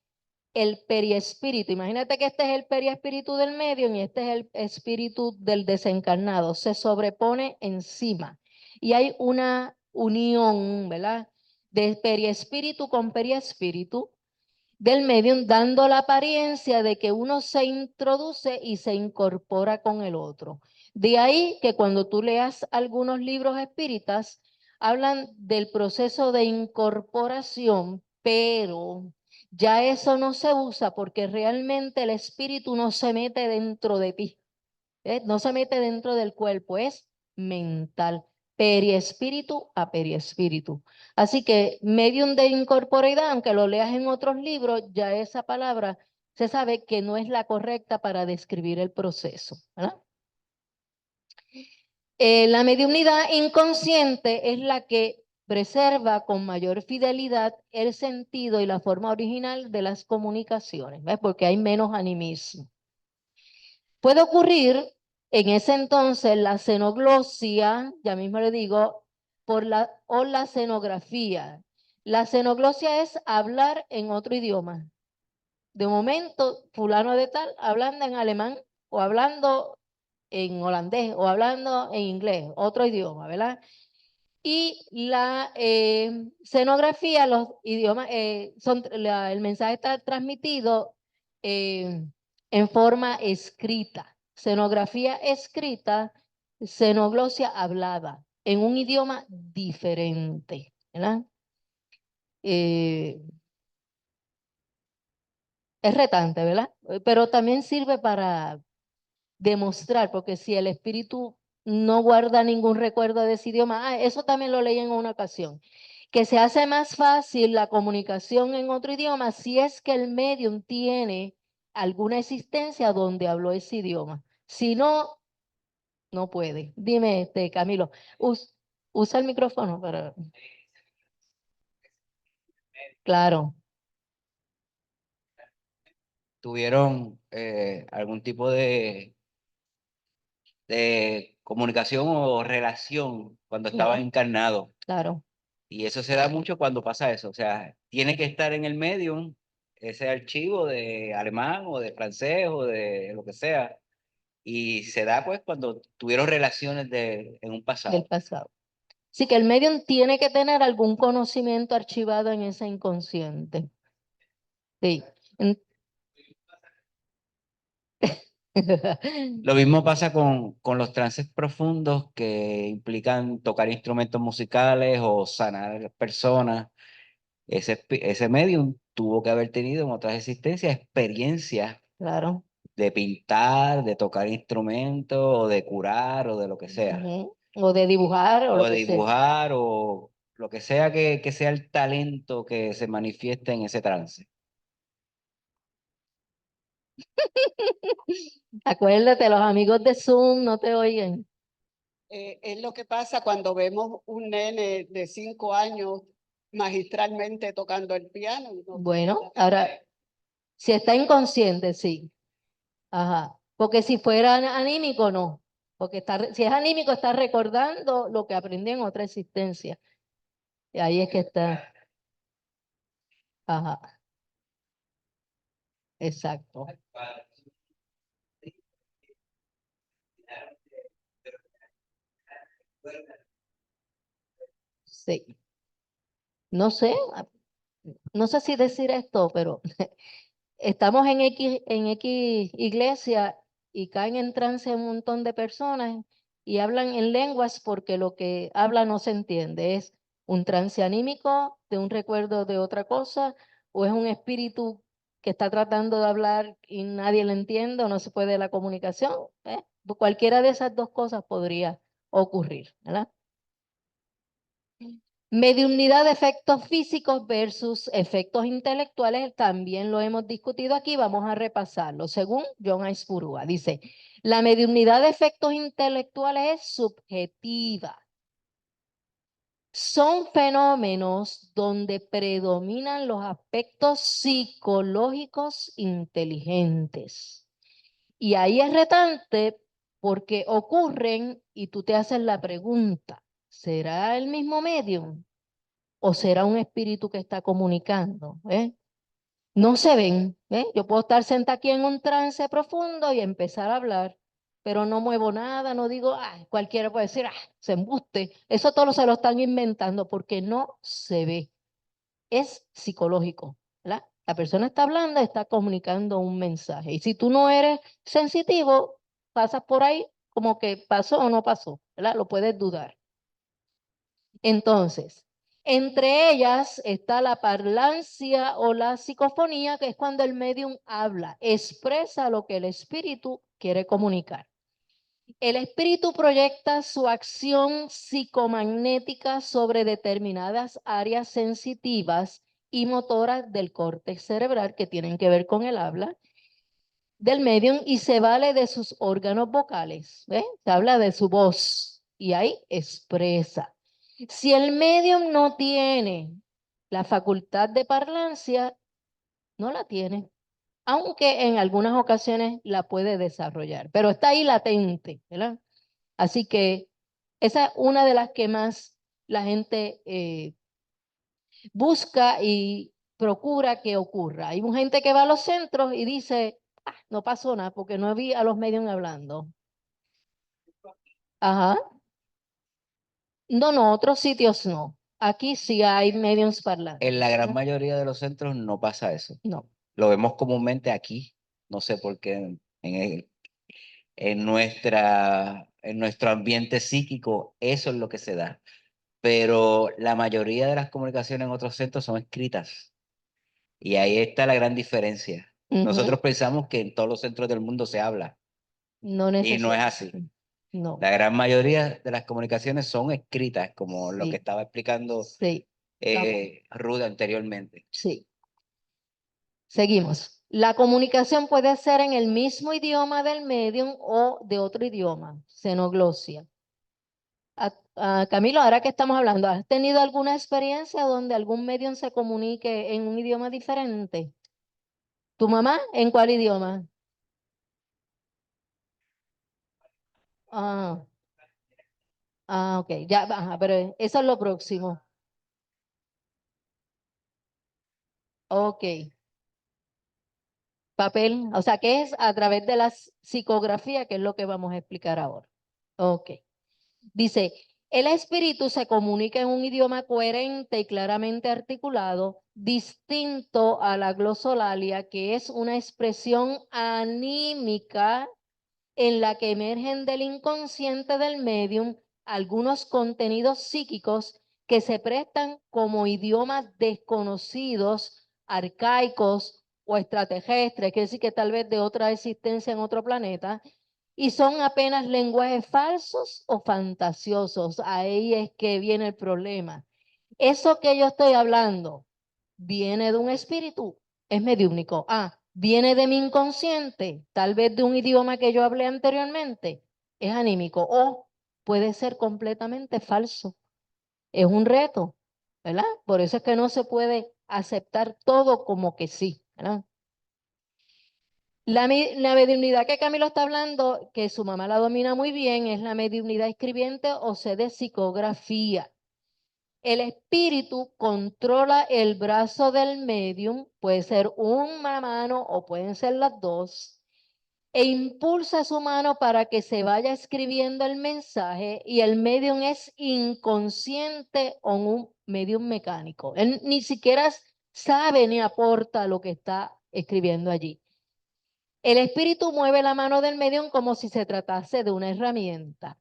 el periespíritu. Imagínate que este es el periespíritu del medio y este es el espíritu del desencarnado. Se sobrepone encima. Y hay una unión, ¿verdad? De periespíritu con periespíritu del medium, dando la apariencia de que uno se introduce y se incorpora con el otro. De ahí que cuando tú leas algunos libros espíritas, hablan del proceso de incorporación, pero ya eso no se usa porque realmente el espíritu no se mete dentro de ti, no se mete dentro del cuerpo, es mental, periespíritu a periespíritu. Así que medium de incorporeidad, aunque lo leas en otros libros, ya esa palabra se sabe que no es la correcta para describir el proceso, ¿verdad? La mediunidad inconsciente es la que preserva con mayor fidelidad el sentido y la forma original de las comunicaciones, ¿ves? Porque hay menos animismo. Puede ocurrir En ese entonces, la xenoglosia, ya mismo le digo, o la xenografía. La xenoglosia es hablar en otro idioma. De momento, fulano de tal, hablando en alemán, o hablando en holandés, o hablando en inglés, otro idioma, ¿verdad? Y la xenografía, los idiomas, el mensaje está transmitido en forma escrita. Xenografía escrita, xenoglosia hablada, en un idioma diferente, ¿verdad? Es retante, ¿verdad? Pero también sirve para demostrar, porque si el espíritu no guarda ningún recuerdo de ese idioma, eso también lo leí en una ocasión, que se hace más fácil la comunicación en otro idioma si es que el medium tiene alguna existencia donde habló ese idioma. Si no, no puede. Dime, Camilo, usa el micrófono para... Claro, ¿Tuvieron algún tipo de comunicación o relación cuando estaban no, encarnados? claro. Y eso se da mucho cuando pasa eso. O sea, tiene que estar en el medium ese archivo de alemán o de francés o de lo que sea. Y se da pues cuando tuvieron relaciones en un Del pasado. pasado. Sí que el medium tiene que tener algún conocimiento archivado en ese inconsciente. Sí. En- Lo mismo pasa con los trances profundos que implican tocar instrumentos musicales o sanar personas. Ese medium tuvo que haber tenido en otras existencias experiencias Claro. de pintar, de tocar instrumentos, o de curar, o de lo que sea, Ujú. O de dibujar o o lo de que sea. dibujar, o lo que sea que sea el talento que se manifieste en ese trance. Acuérdate, los amigos de Zoom no te oyen. Es lo que pasa cuando vemos un nene de 5 años magistralmente tocando el piano. Bueno, ahora, si está inconsciente, sí. Ajá. Porque si fuera anímico, no. Porque si es anímico, está recordando lo que aprendió en otra existencia. Y ahí es que está. Ajá. Exacto. Sí. No sé, no sé si decir esto, pero estamos en X iglesia y caen en trance un montón de personas y hablan en lenguas porque lo que habla no se entiende. ¿Es un trance anímico de un recuerdo de otra cosa o es un espíritu que está tratando de hablar y nadie le entiende o no se puede la comunicación? Cualquiera de esas dos cosas podría ocurrir, ¿verdad? Mediunidad de efectos físicos versus efectos intelectuales, también lo hemos discutido aquí, vamos a repasarlo. Según John Aispurúa, dice, la mediunidad de efectos intelectuales es subjetiva. Son fenómenos donde predominan los aspectos psicológicos inteligentes. Y ahí es retante porque ocurren y tú te haces la pregunta, ¿será el mismo medium? ¿O será un espíritu que está comunicando? No se ven. Yo puedo estar sentada aquí en un trance profundo y empezar a hablar, pero no muevo nada, no digo, cualquiera puede decir, se embuste. Eso todo se lo están inventando porque no se ve. Es psicológico, ¿verdad? La persona está hablando, está comunicando un mensaje. Y si tú no eres sensitivo, pasas por ahí como que pasó o no pasó, ¿verdad? Lo puedes dudar. Entonces, entre ellas está la parlancia o la psicofonía, que es cuando el medium habla, expresa lo que el espíritu quiere comunicar. El espíritu proyecta su acción psicomagnética sobre determinadas áreas sensitivas y motoras del córtex cerebral que tienen que ver con el habla del medium y se vale de sus órganos vocales. Se habla de su voz y ahí expresa. Si el medium no tiene la facultad de parlancia, no la tiene. aunque en algunas ocasiones la puede desarrollar, pero está ahí latente, ¿verdad? Así que esa es una de las que más la gente busca y procura que ocurra. Hay gente que va a los centros y dice, "Ah, no pasó nada porque no vi a los medios hablando". Ajá. No, no, otros sitios no. Aquí sí hay medios parlantes. En la gran ¿No? mayoría de los centros no pasa eso. No. Lo vemos comúnmente aquí, no sé por qué en nuestro ambiente psíquico eso es lo que se da. Pero la mayoría de las comunicaciones en otros centros son escritas. Y ahí está la gran diferencia. Ujú. Nosotros pensamos que en todos los centros del mundo se habla No y no es así. necesariamente. No. La gran mayoría de las comunicaciones son escritas, como lo que Sí, estaba explicando sí, vamos, Ruth anteriormente. sí. Seguimos. La comunicación puede ser en el mismo idioma del medium o de otro idioma, xenoglosia. Camilo, ahora que estamos hablando, ¿has tenido alguna experiencia donde algún medium se comunique en un idioma diferente? ¿Tu mamá? ¿En cuál idioma? Ah, ok, ya, ajá, pero eso es lo próximo. Ok, papel, o sea, que es a través de la psicografía, que es lo que vamos a explicar ahora. Ok. Dice, el espíritu se comunica en un idioma coherente y claramente articulado, distinto a la glosolalia, que es una expresión anímica en la que emergen del inconsciente del medium algunos contenidos psíquicos que se prestan como idiomas desconocidos, arcaicos o extraterrestres, quiere decir que tal vez de otra existencia en otro planeta, y son apenas lenguajes falsos o fantasiosos. Ahí es que viene el problema. Eso que yo estoy hablando viene de un espíritu, es mediúnico. Ah, viene de mi inconsciente, tal vez de un idioma que yo hablé anteriormente, es anímico o puede ser completamente falso. Es un reto, ¿verdad? Por eso es que no se puede aceptar todo como que sí, ¿verdad? La mediunidad que Camilo está hablando, que su mamá la domina muy bien, es la mediunidad escribiente o sea de psicografía. El espíritu controla el brazo del medium, puede ser una mano o pueden ser las dos, e impulsa su mano para que se vaya escribiendo el mensaje y el medium es inconsciente o un medium mecánico. Él ni siquiera sabe ni aporta lo que está escribiendo allí. El espíritu mueve la mano del medium como si se tratase de una herramienta.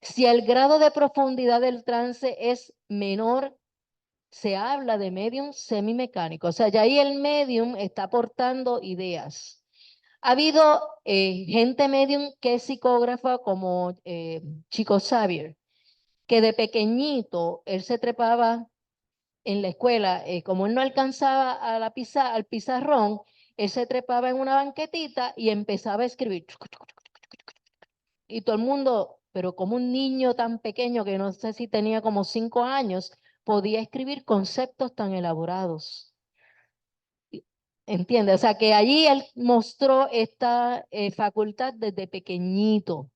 Si el grado de profundidad del trance es menor, se habla de medium semimecánico. O sea, ya ahí el medium está aportando ideas. Ha habido gente medium que es psicógrafa como Chico Xavier, que de pequeñito él se trepaba en la escuela, como él no alcanzaba a al pizarrón, él se trepaba en una banquetita y empezaba a escribir. Y todo el mundo, pero como un niño tan pequeño que no sé si tenía como 5 años, podía escribir conceptos tan elaborados. ¿Entiendes? O sea que allí él mostró esta facultad desde pequeñito.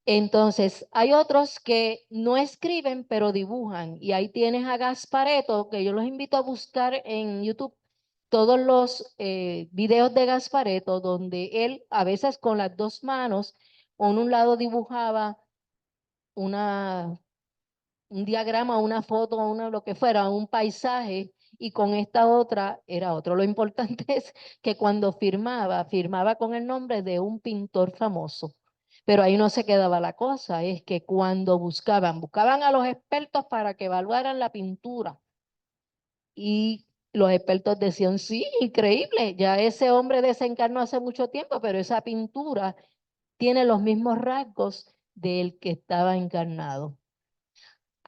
Entonces, hay otros que no escriben, pero dibujan. Y ahí tienes a Gaspareto, que yo los invito a buscar en YouTube todos los videos de Gaspareto, donde él a veces con las dos manos, en un lado dibujaba una, un diagrama, una foto, lo que fuera, un paisaje, y con esta otra era otro. Lo importante es que cuando firmaba, firmaba con el nombre de un pintor famoso. Pero ahí no se quedaba la cosa, es que cuando buscaban a los expertos para que evaluaran la pintura. Y los expertos decían, sí, increíble, ya ese hombre desencarnó hace mucho tiempo, pero esa pintura tiene los mismos rasgos del que estaba encarnado.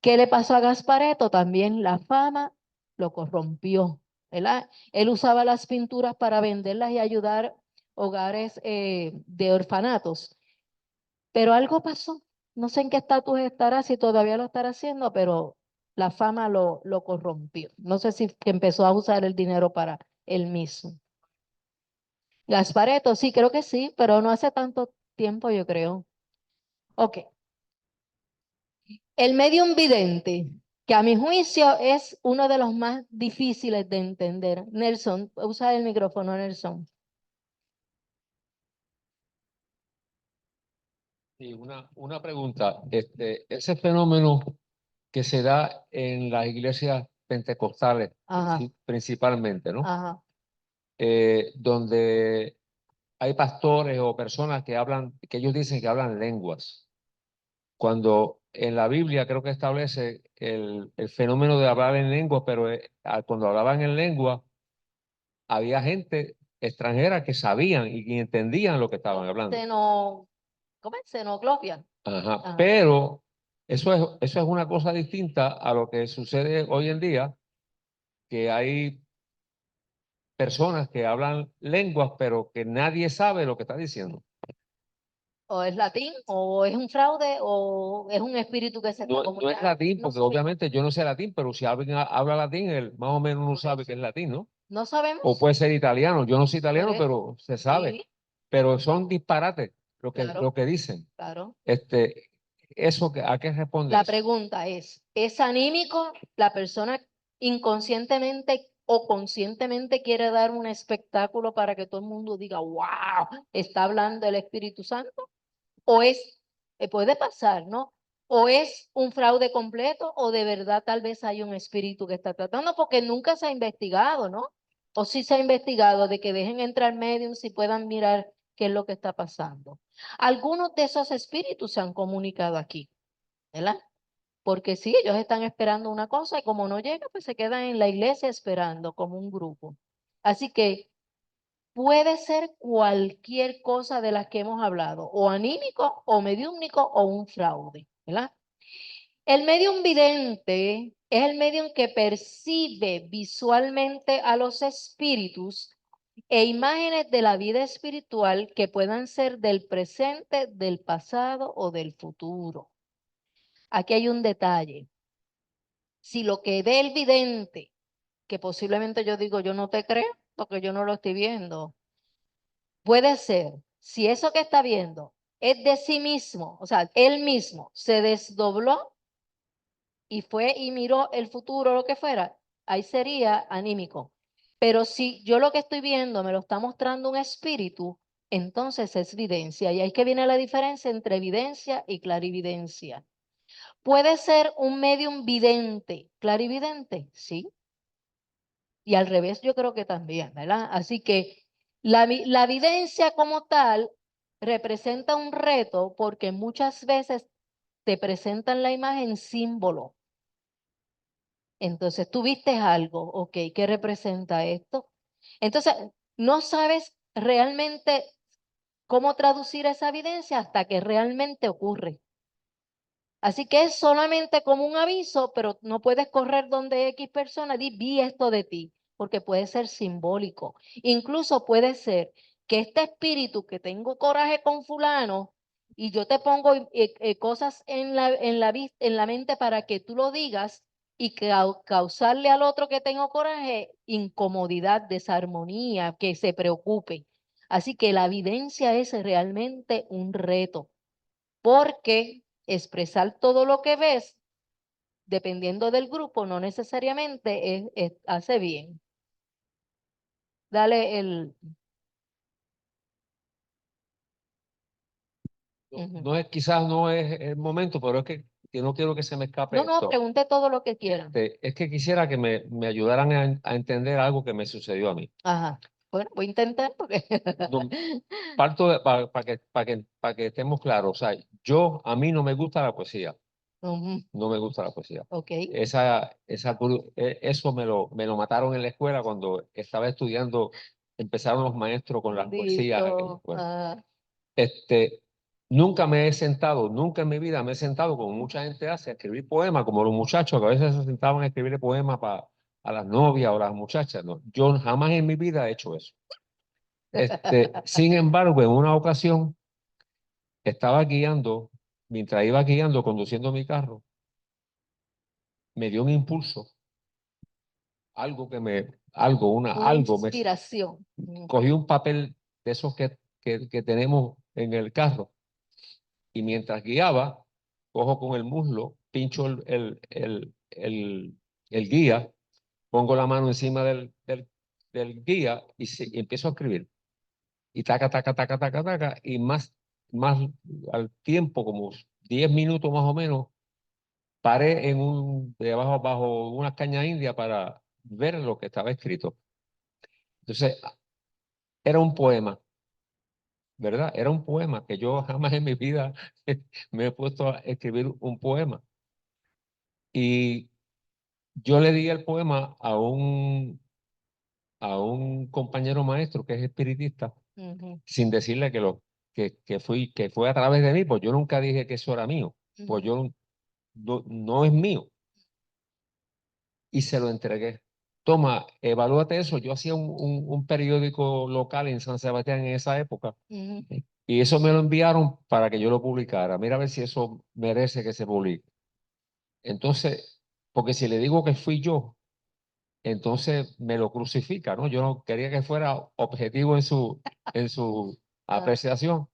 ¿Qué le pasó a Gaspareto? También la fama lo corrompió, ¿verdad? Él usaba las pinturas para venderlas y ayudar hogares de orfanatos, pero algo pasó. No sé en qué estatus estará, si todavía lo estará haciendo, pero la fama lo corrompió. No sé si que empezó a usar el dinero para él mismo. Gasparetto, sí, creo que sí, pero no hace tanto tiempo, yo creo. Ok. El medium vidente, que a mi juicio es uno de los más difíciles de entender. Nelson, usa el micrófono, Nelson. Sí, una pregunta. Ese fenómeno que se da en las iglesias pentecostales, Ajá, principalmente, ¿no? ajá. Donde hay pastores o personas que hablan, que ellos dicen que hablan lenguas. Cuando en la Biblia creo que establece el fenómeno de hablar en lenguas, pero cuando hablaban en lengua, había gente extranjera que sabían y que entendían lo que estaban hablando. ¿Cómo es? Xenoglosia. Ajá. Ajá. Pero eso es una cosa distinta a lo que sucede hoy en día, que hay personas que hablan lenguas, pero que nadie sabe lo que está diciendo. O es latín, o es un fraude, o es un espíritu que se está No es comunicando. latín, No porque sabemos. obviamente yo no sé latín, pero si alguien habla latín, él más o menos uno Por sabe eso. que es latín, ¿no? No O sabemos. puede ser italiano. Yo no soy Por italiano, eso. pero se sabe. Sí, Pero son disparates lo claro, que dicen. claro. ¿A qué responde La eso? pregunta ¿es anímico? ¿La persona inconscientemente o conscientemente quiere dar un espectáculo para que todo el mundo diga, wow, está hablando el Espíritu Santo? ¿O puede pasar, ¿no? ¿O es un fraude completo o de verdad tal vez hay un espíritu que está tratando? Porque nunca se ha investigado, ¿no? O sí se ha investigado de que dejen entrar mediums y puedan mirar qué es lo que está pasando. Algunos de esos espíritus se han comunicado aquí, ¿verdad? Porque sí, ellos están esperando una cosa y como no llega, pues se quedan en la iglesia esperando como un grupo. Así que puede ser cualquier cosa de las que hemos hablado, o anímico, o mediúmnico, o un fraude, ¿verdad? El medium vidente es el medium que percibe visualmente a los espíritus e imágenes de la vida espiritual que puedan ser del presente, del pasado o del futuro. Aquí hay un detalle. Si lo que ve el vidente, que posiblemente yo digo, yo no te creo, porque yo no lo estoy viendo, puede ser, si eso que está viendo es de sí mismo, o sea, él mismo se desdobló y fue y miró el futuro, lo que fuera, ahí sería anímico. Pero si yo lo que estoy viendo me lo está mostrando un espíritu, entonces es videncia. Y ahí es que viene la diferencia entre evidencia y clarividencia. Puede ser un medium vidente, clarividente, sí. Y al revés yo creo que también, ¿verdad? Así que la evidencia como tal representa un reto porque muchas veces te presentan la imagen símbolo. Entonces tú viste algo, ok, ¿qué representa esto? Entonces no sabes realmente cómo traducir esa evidencia hasta que realmente ocurre. Así que es solamente como un aviso, pero no puedes correr donde X persona y vi esto de ti, porque puede ser simbólico. Incluso puede ser que este espíritu que tengo coraje con fulano y yo te pongo cosas en la mente para que tú lo digas y causarle al otro que tengo coraje incomodidad, desarmonía, que se preocupe. Así que la evidencia es realmente un reto porque expresar todo lo que ves, dependiendo del grupo, no necesariamente hace bien. Dale el... Ujú. Quizás no es el momento, pero es que no quiero que se me escape No, esto. pregunte todo lo que quieran. Es que quisiera que me ayudaran a entender algo que me sucedió a mí. Ajá. Bueno, voy a intentar porque... No, para que estemos claros, o sea, a mí no me gusta la poesía, Ujú. no me gusta la poesía. Ok. Eso me lo mataron en la escuela cuando estaba estudiando, empezaron los maestros con las poesías en la Bendito. escuela. Ah, Este, nunca me he sentado, nunca en mi vida me he sentado como mucha gente hace a escribir poemas, como los muchachos que a veces se sentaban a escribir poemas a las novias o las muchachas. No, yo jamás en mi vida he hecho eso. Sin embargo, en una ocasión estaba guiando, mientras iba guiando, conduciendo mi carro, me dio un impulso, una algo, inspiración. cogí un papel de esos que tenemos en el carro. Y mientras guiaba, cojo con el muslo, pincho el guía, pongo la mano encima del guía y empiezo a escribir. Y taca, taca, taca, taca, taca, y más al tiempo, como 10 minutos más o menos, paré debajo, bajo una caña india para ver lo que estaba escrito. Entonces, era un poema, ¿verdad? Era un poema que yo jamás en mi vida me he puesto a escribir un poema. Y yo le di el poema a un compañero maestro que es espiritista, Ujú, sin decirle que fue a través de mí, pues yo nunca dije que eso era mío, pues ujú. yo no es mío, y se lo entregué. Toma, evalúate eso. Yo hacía un periódico local en San Sebastián en esa época, Ujú. y eso me lo enviaron para que yo lo publicara. Mira a ver si eso merece que se publique. Entonces, porque si le digo que fui yo, entonces me lo crucifica, ¿no? Yo no quería que fuera objetivo en su Ah, apreciación,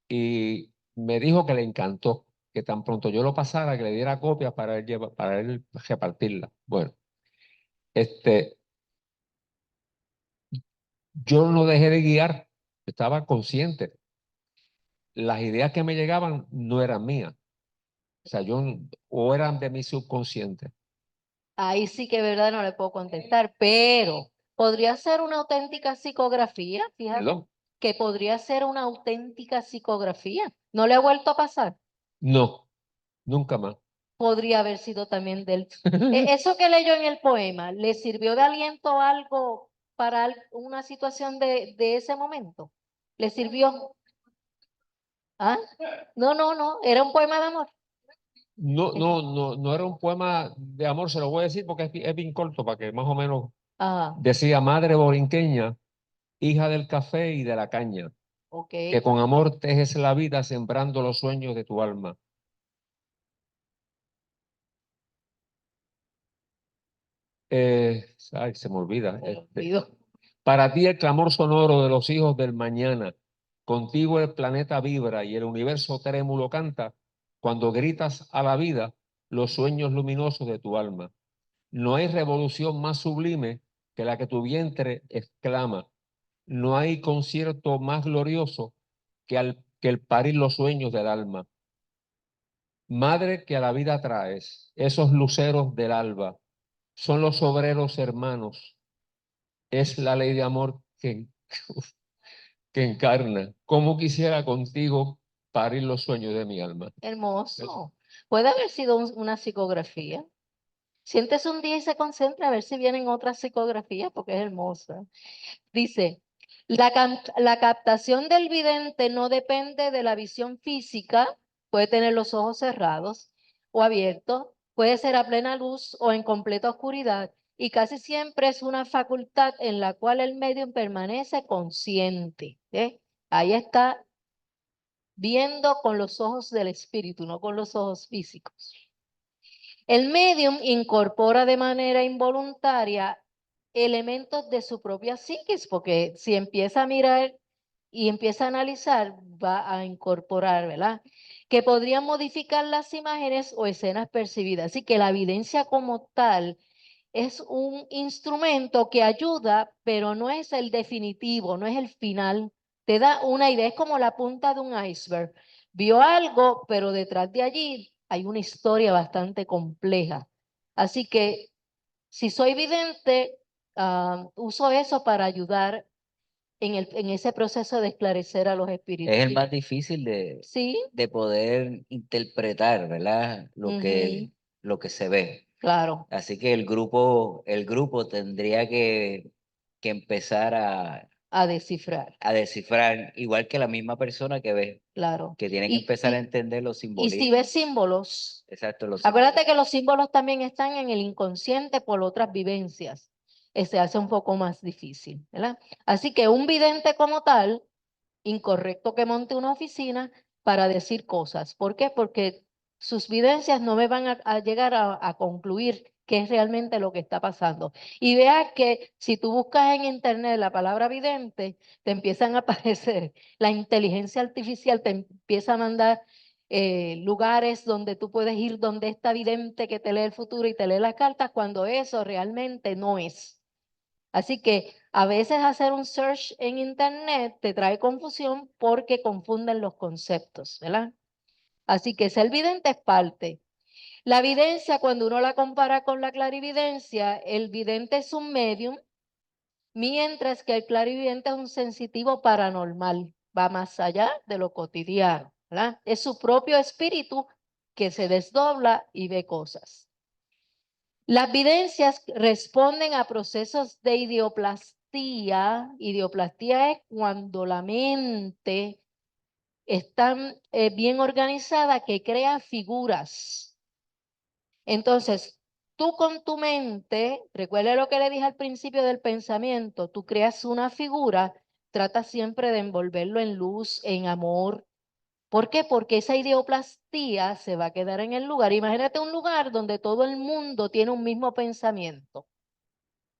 y me dijo que le encantó, que tan pronto yo lo pasara, que le diera copias para él repartirla. Bueno, este, yo no dejé de guiar, estaba consciente. Las ideas que me llegaban no eran mías, o sea, o eran de mi subconsciente. ahí sí que verdad no le puedo contestar, pero podría ser una auténtica psicografía, fíjate, ¿Perdón? que podría ser una auténtica psicografía. ¿No le ha vuelto a pasar? No, nunca más. Podría haber sido también del... Eso que leyó en el poema, ¿le sirvió de aliento algo para una situación de ese momento? ¿Le sirvió? ¿Ah? No, no, no, era un poema de amor. No, no, no, no era un poema de amor, se lo voy a decir porque es bien corto, para que más o menos Ah, decía: madre borinqueña, hija del café y de la caña, ok. que con amor tejes la vida sembrando los sueños de tu alma. Ay, se me olvida. Se lo olvidó. Para ti el clamor sonoro de los hijos del mañana, contigo el planeta vibra y el universo trémulo canta, cuando gritas a la vida los sueños luminosos de tu alma. No hay revolución más sublime que la que tu vientre exclama. No hay concierto más glorioso que el parir los sueños del alma. Madre que a la vida traes, esos luceros del alba, son los obreros hermanos, es la ley de amor que encarna. ¿Cómo quisiera contigo parir los sueños de mi alma? Hermoso. Puede haber sido una psicografía. Siéntese un día y se concentra a ver si vienen otras psicografías porque es hermosa. Dice, la captación del vidente no depende de la visión física, puede tener los ojos cerrados o abiertos, puede ser a plena luz o en completa oscuridad, y casi siempre es una facultad en la cual el medium permanece consciente. ¿Eh? Ahí está viendo con los ojos del espíritu, no con los ojos físicos. El medium incorpora de manera involuntaria elementos de su propia psiquis, porque si empieza a mirar y empieza a analizar, va a incorporar, ¿verdad? Que podrían modificar las imágenes o escenas percibidas. Así que la evidencia como tal es un instrumento que ayuda, pero no es el definitivo, no es el final. Te da una idea, es como la punta de un iceberg. Vio algo, pero detrás de allí hay una historia bastante compleja. Así que si soy vidente, uso eso para ayudar en ese proceso de esclarecer a los espíritus. Es el más difícil Sí, de poder interpretar, ¿verdad? ujú, Lo que se ve. claro, Así que el grupo tendría que empezar a descifrar, a descifrar, igual que la misma persona que ve, claro. que tiene que Y, empezar a y, entender los y si simbolismos. ves símbolos, Exacto, los acuérdate símbolos. que los símbolos también están en el inconsciente por otras vivencias. Se hace un poco más difícil, ¿verdad? Así que un vidente como tal, incorrecto que monte una oficina para decir cosas. ¿Por qué? Porque sus videncias no me van a llegar a concluir qué es realmente lo que está pasando. Y vea que si tú buscas en internet la palabra vidente, te empiezan a aparecer, la inteligencia artificial te empieza a mandar lugares donde tú puedes ir, donde está vidente que te lee el futuro y te lee las cartas, cuando eso realmente no es. Así que a veces hacer un search en internet te trae confusión porque confunden los conceptos, ¿verdad? Así que ser vidente es parte. La evidencia, cuando uno la compara con la clarividencia, el vidente es un medium, mientras que el clarividente es un sensitivo paranormal, va más allá de lo cotidiano, ¿verdad? Es su propio espíritu que se desdobla y ve cosas. Las videncias responden a procesos de idioplastía. Idioplastía es cuando la mente está bien organizada, que crea figuras. Entonces, tú con tu mente, recuerda lo que le dije al principio del pensamiento, tú creas una figura, trata siempre de envolverlo en luz, en amor. ¿Por qué? Porque esa ideoplastía se va a quedar en el lugar. Imagínate un lugar donde todo el mundo tiene un mismo pensamiento,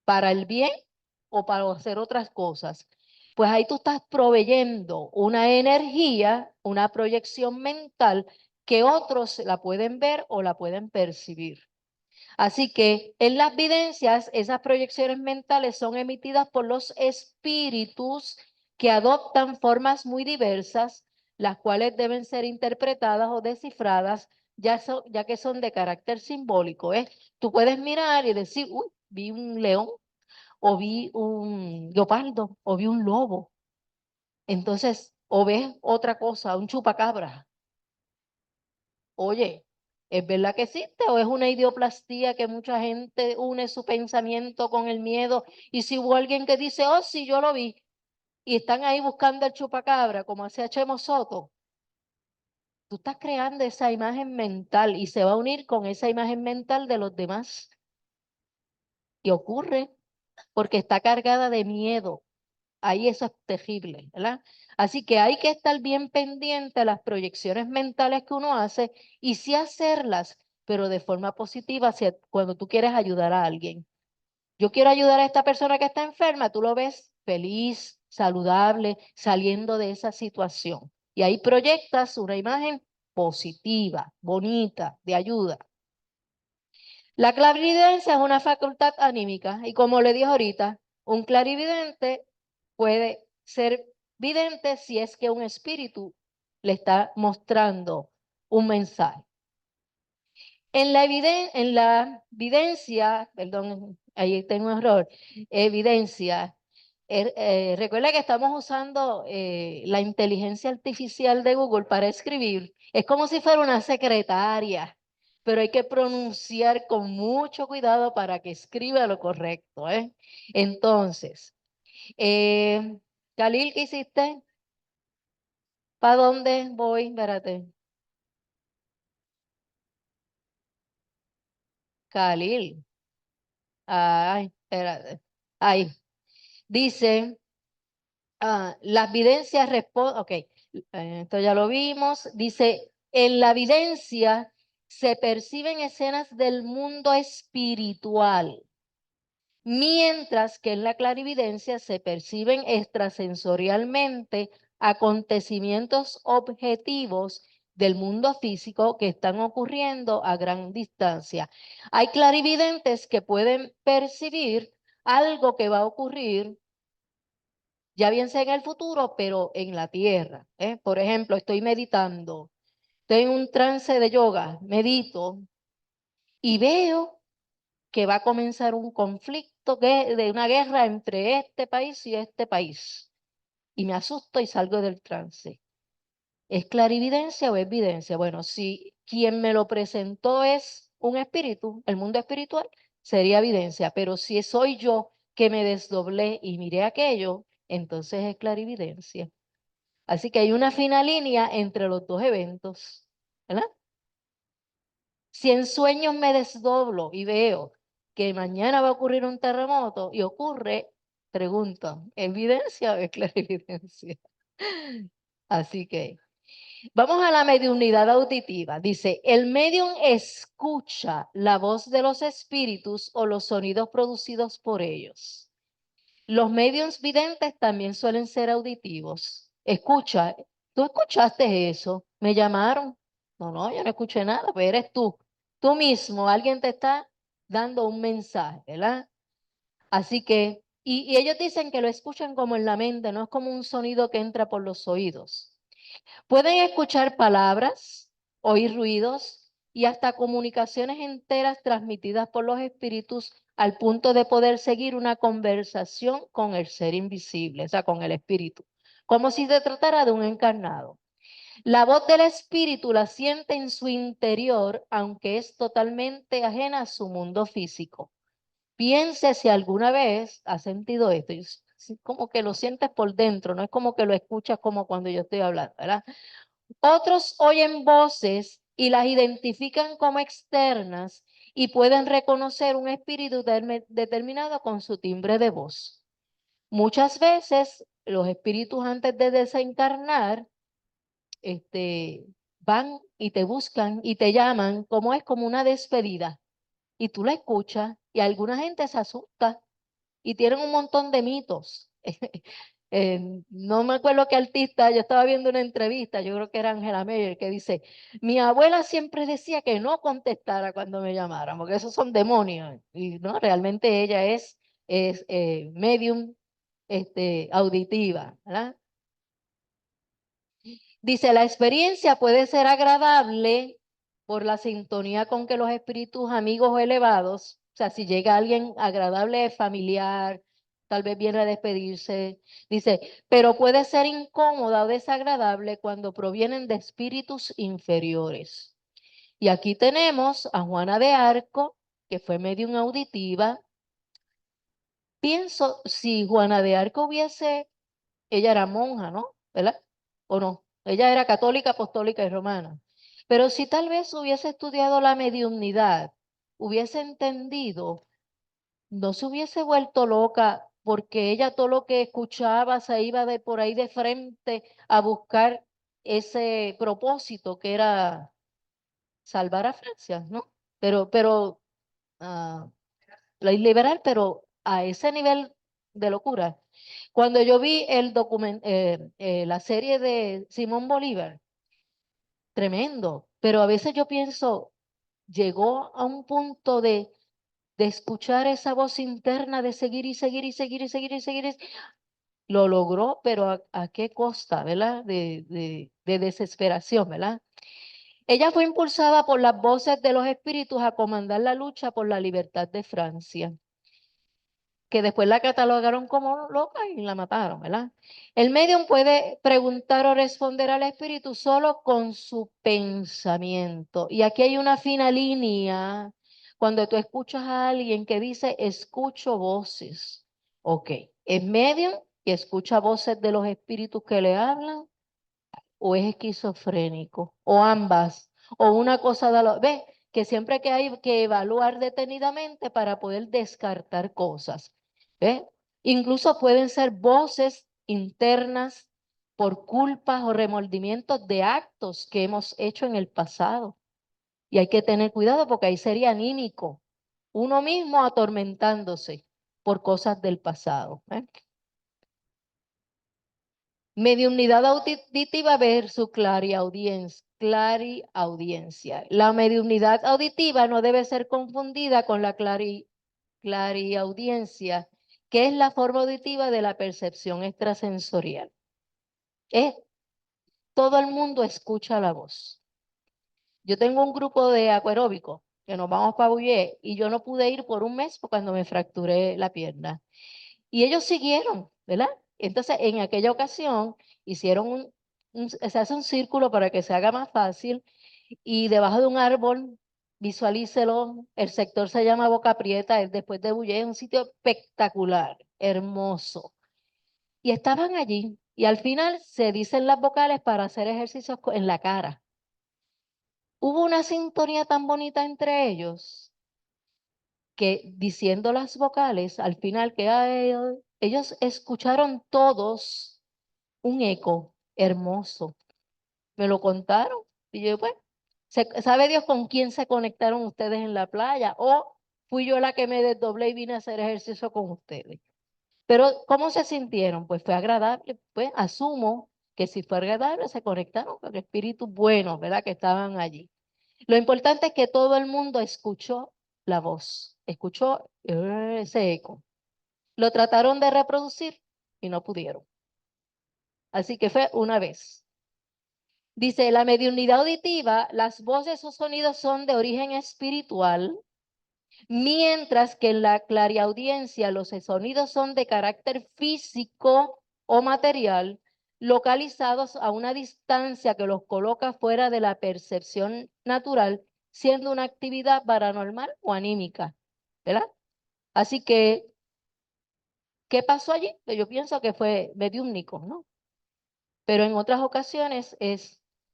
para el bien o para hacer otras cosas. Pues ahí tú estás proveyendo una energía, una proyección mental que otros la pueden ver o la pueden percibir. Así que en las videncias, esas proyecciones mentales son emitidas por los espíritus que adoptan formas muy diversas, las cuales deben ser interpretadas o descifradas, ya que son de carácter simbólico. Tú puedes mirar y decir, uy, vi un león, o vi un leopardo, o vi un lobo. Entonces, o ves otra cosa, un chupacabra. Oye, ¿es verdad que existe o es una idioplastía que mucha gente une su pensamiento con el miedo? Y si hubo alguien que dice, oh, sí, yo lo vi, y están ahí buscando el chupacabra, como hacía Chemo Soto, tú estás creando esa imagen mental y se va a unir con esa imagen mental de los demás. Y ocurre porque está cargada de miedo. Ahí eso es terrible, ¿verdad? Así que hay que estar bien pendiente de las proyecciones mentales que uno hace y sí hacerlas, pero de forma positiva cuando tú quieres ayudar a alguien. Yo quiero ayudar a esta persona que está enferma, tú lo ves feliz, saludable, saliendo de esa situación. Y ahí proyectas una imagen positiva, bonita, de ayuda. La clarividencia es una facultad anímica y como le dije ahorita, un clarividente puede ser vidente si es que un espíritu le está mostrando un mensaje. En la evidencia, perdón, ahí tengo un error, evidencia, recuerda que estamos usando la inteligencia artificial de Google para escribir. Es como si fuera una secretaria, pero hay que pronunciar con mucho cuidado para que escriba lo correcto, ¿eh? Entonces, Khalil, ¿qué hiciste? ¿Para dónde voy? Espérate. Khalil. Ay, espérate. Ahí. Dice, las evidencias responden, ok, esto ya lo vimos. Dice, en la evidencia se perciben escenas del mundo espiritual, mientras que en la clarividencia se perciben extrasensorialmente acontecimientos objetivos del mundo físico que están ocurriendo a gran distancia. Hay clarividentes que pueden percibir algo que va a ocurrir, ya bien sea en el futuro, pero en la tierra. Por ejemplo, estoy meditando, estoy en un trance de yoga, medito y veo que va a comenzar un conflicto, de una guerra entre este país y este país. Y me asusto y salgo del trance. ¿Es clarividencia o es evidencia? Bueno, si quien me lo presentó es un espíritu, el mundo espiritual, sería evidencia. Pero si soy yo que me desdoblé y miré aquello, entonces es clarividencia. Así que hay una fina línea entre los dos eventos, ¿verdad? Si en sueños me desdoblo y veo que mañana va a ocurrir un terremoto y ocurre, pregunto, ¿evidencia o es clarividencia? Así que Vamos a la mediunidad auditiva. Dice, el medium escucha la voz de los espíritus o los sonidos producidos por ellos. Los mediums videntes también suelen ser auditivos. Escucha, ¿tú escuchaste eso? ¿Me llamaron? No, yo no escuché nada, pero eres tú. Tú mismo, alguien te está dando un mensaje, ¿verdad? Así que, y ellos dicen que lo escuchan como en la mente, no es como un sonido que entra por los oídos. Pueden escuchar palabras, oír ruidos y hasta comunicaciones enteras transmitidas por los espíritus al punto de poder seguir una conversación con el ser invisible, o sea, con el espíritu, como si se tratara de un encarnado. La voz del espíritu la siente en su interior, aunque es totalmente ajena a su mundo físico. Piense si alguna vez ha sentido esto. Como que lo sientes por dentro, no es como que lo escuchas como cuando yo estoy hablando, ¿verdad? Otros oyen voces y las identifican como externas y pueden reconocer un espíritu determinado con su timbre de voz. Muchas veces los espíritus antes de desencarnar van y te buscan y te llaman como es como una despedida y tú la escuchas y alguna gente se asusta y tienen un montón de mitos. No me acuerdo qué artista, yo estaba viendo una entrevista, yo creo que era Angela Meyer, que dice, mi abuela siempre decía que no contestara cuando me llamaran, porque esos son demonios. Y no, realmente ella es medium auditiva, ¿verdad? Dice, la experiencia puede ser agradable por la sintonía con que los espíritus amigos o elevados, o sea, si llega alguien agradable, familiar, tal vez viene a despedirse, dice, pero puede ser incómoda o desagradable cuando provienen de espíritus inferiores. Y aquí tenemos a Juana de Arco, que fue medium auditiva. Pienso, si Juana de Arco ella era monja, ¿no? ¿Verdad? ¿O no? Ella era católica, apostólica y romana. Pero si tal vez hubiese estudiado la mediunidad, hubiese entendido, no se hubiese vuelto loca porque ella todo lo que escuchaba se iba de por ahí de frente a buscar ese propósito que era salvar a Francia, ¿no? Pero ah, la liberal, pero a ese nivel de locura. Cuando yo vi la serie de Simón Bolívar, tremendo, pero a veces yo pienso, llegó a un punto de escuchar esa voz interna de seguir y seguir y seguir y seguir y seguir. Lo logró, pero ¿a qué costa, verdad? De desesperación, ¿verdad? Ella fue impulsada por las voces de los espíritus a comandar la lucha por la libertad de Francia, que después la catalogaron como loca y la mataron, ¿verdad? El medium puede preguntar o responder al espíritu solo con su pensamiento. Y aquí hay una fina línea cuando tú escuchas a alguien que dice, escucho voces. Ok, ¿es medium y escucha voces de los espíritus que le hablan? ¿O es esquizofrénico? ¿O ambas? ¿O una cosa de lo... ¿Ves? Que siempre que hay que evaluar detenidamente para poder descartar cosas. ¿Ves? Incluso pueden ser voces internas por culpas o remordimientos de actos que hemos hecho en el pasado. Y hay que tener cuidado porque ahí sería anímico. Uno mismo atormentándose por cosas del pasado. Mediunidad auditiva versus clariaudiencia. La mediunidad auditiva no debe ser confundida con la clariaudiencia, que es la forma auditiva de la percepción extrasensorial. Todo el mundo escucha la voz. Yo tengo un grupo de acuaróbicos que nos vamos para Bullé y yo no pude ir por un mes cuando me fracturé la pierna. Y ellos siguieron, ¿verdad? Entonces, en aquella ocasión, hicieron se hace un círculo para que se haga más fácil y debajo de un árbol, visualícelo, el sector se llama Boca Prieta, es después de Bullé, es un sitio espectacular, hermoso. Y estaban allí y al final se dicen las vocales para hacer ejercicios en la cara. Hubo una sintonía tan bonita entre ellos que diciendo las vocales, al final que ellos escucharon todos un eco hermoso. Me lo contaron. Y yo, pues, ¿sabe Dios con quién se conectaron ustedes en la playa? O fui yo la que me desdoblé y vine a hacer ejercicio con ustedes. Pero, ¿cómo se sintieron? Pues fue agradable. Pues asumo que si fue agradable, se conectaron con espíritus buenos, ¿verdad? Que estaban allí. Lo importante es que todo el mundo escuchó la voz, escuchó ese eco. Lo trataron de reproducir y no pudieron. Así que fue una vez. Dice, la mediunidad auditiva, las voces o sonidos son de origen espiritual, mientras que en la clariaudiencia los sonidos son de carácter físico o material, localizados a una distancia que los coloca fuera de la percepción natural, siendo una actividad paranormal o anímica, ¿verdad? Así que, ¿qué pasó allí? Pues yo pienso que fue mediúmnico, ¿no? Pero en otras ocasiones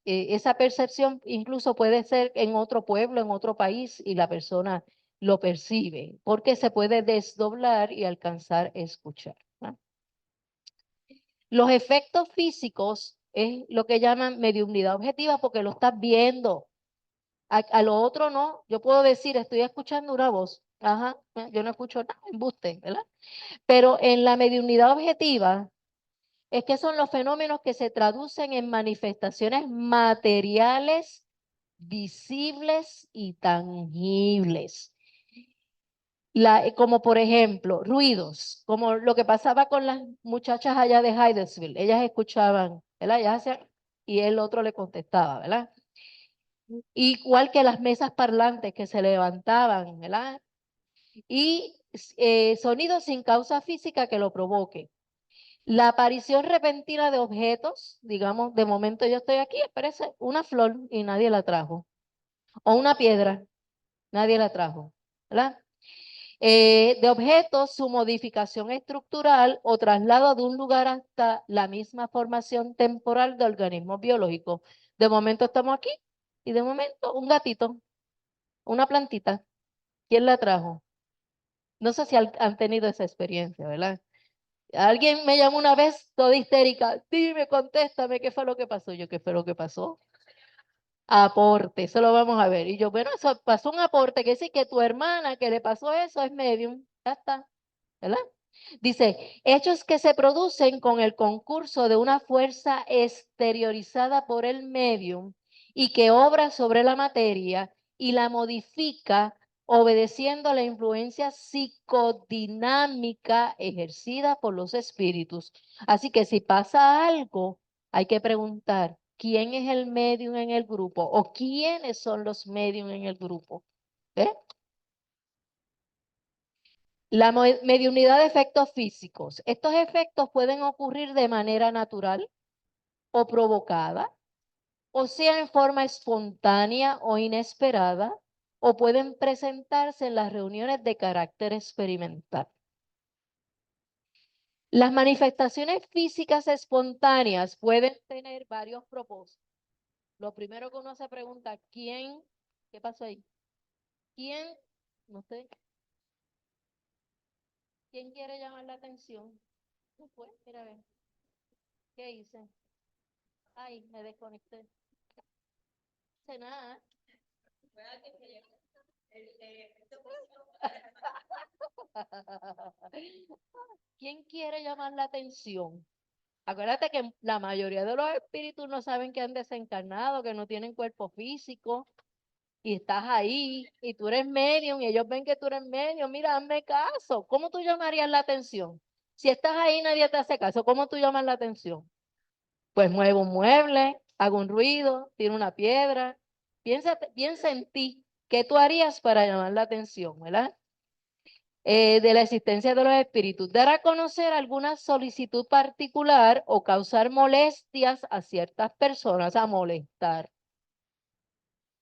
esa percepción incluso puede ser en otro pueblo, en otro país, y la persona lo percibe, porque se puede desdoblar y alcanzar a escuchar, ¿no? Los efectos físicos es lo que llaman mediunidad objetiva, porque lo estás viendo. A lo otro no. Yo puedo decir, estoy escuchando una voz. Ajá, yo no escucho nada, embuste, ¿verdad? Pero en la mediunidad objetiva, es que son los fenómenos que se traducen en manifestaciones materiales, visibles y tangibles. Como por ejemplo, ruidos, como lo que pasaba con las muchachas allá de Hydesville. Ellas escuchaban, ¿verdad? Ellas hacían, y el otro le contestaba, ¿verdad? Igual que las mesas parlantes que se levantaban, ¿verdad? Y sonidos sin causa física que lo provoque. La aparición repentina de objetos, digamos, de momento yo estoy aquí, aparece una flor y nadie la trajo. O una piedra, nadie la trajo, ¿verdad? De objetos, su modificación estructural o traslado de un lugar hasta la misma formación temporal de organismos biológicos. De momento estamos aquí y de momento un gatito, una plantita. ¿Quién la trajo? No sé si han tenido esa experiencia, ¿verdad? Alguien me llamó una vez toda histérica, dime, contéstame, ¿qué fue lo que pasó? Yo, ¿qué fue lo que pasó? Aporte, eso lo vamos a ver. Y yo, bueno, eso pasó un aporte, que dice que tu hermana que le pasó eso es medium, ya está, ¿verdad? Dice, hechos que se producen con el concurso de una fuerza exteriorizada por el medium y que obra sobre la materia y la modifica obedeciendo a la influencia psicodinámica ejercida por los espíritus. Así que si pasa algo, hay que preguntar, ¿quién es el medium en el grupo? ¿O quiénes son los medium en el grupo? ¿Ve? La mediunidad de efectos físicos. Estos efectos pueden ocurrir de manera natural o provocada, o sea en forma espontánea o inesperada, o pueden presentarse en las reuniones de carácter experimental. Las manifestaciones físicas espontáneas pueden tener varios propósitos. Lo primero que uno se pregunta, ¿quién? ¿Qué pasó ahí? ¿Quién? No sé. ¿Quién quiere llamar la atención? ¿Qué fue? Mira, a ver. ¿Qué hice? Ay, me desconecté. No hice nada. ¿Quién quiere llamar la atención? Acuérdate que la mayoría de los espíritus no saben que han desencarnado, que no tienen cuerpo físico, y estás ahí, y tú eres medium, y ellos ven que tú eres medium. Mira, hazme caso. ¿Cómo tú llamarías la atención? Si estás ahí, nadie te hace caso. ¿Cómo tú llamas la atención? Pues muevo un mueble, hago un ruido, tiro una piedra. Piensa en ti. ¿Qué tú harías para llamar la atención, verdad? De la existencia de los espíritus, dar a conocer alguna solicitud particular o causar molestias a ciertas personas, a molestar,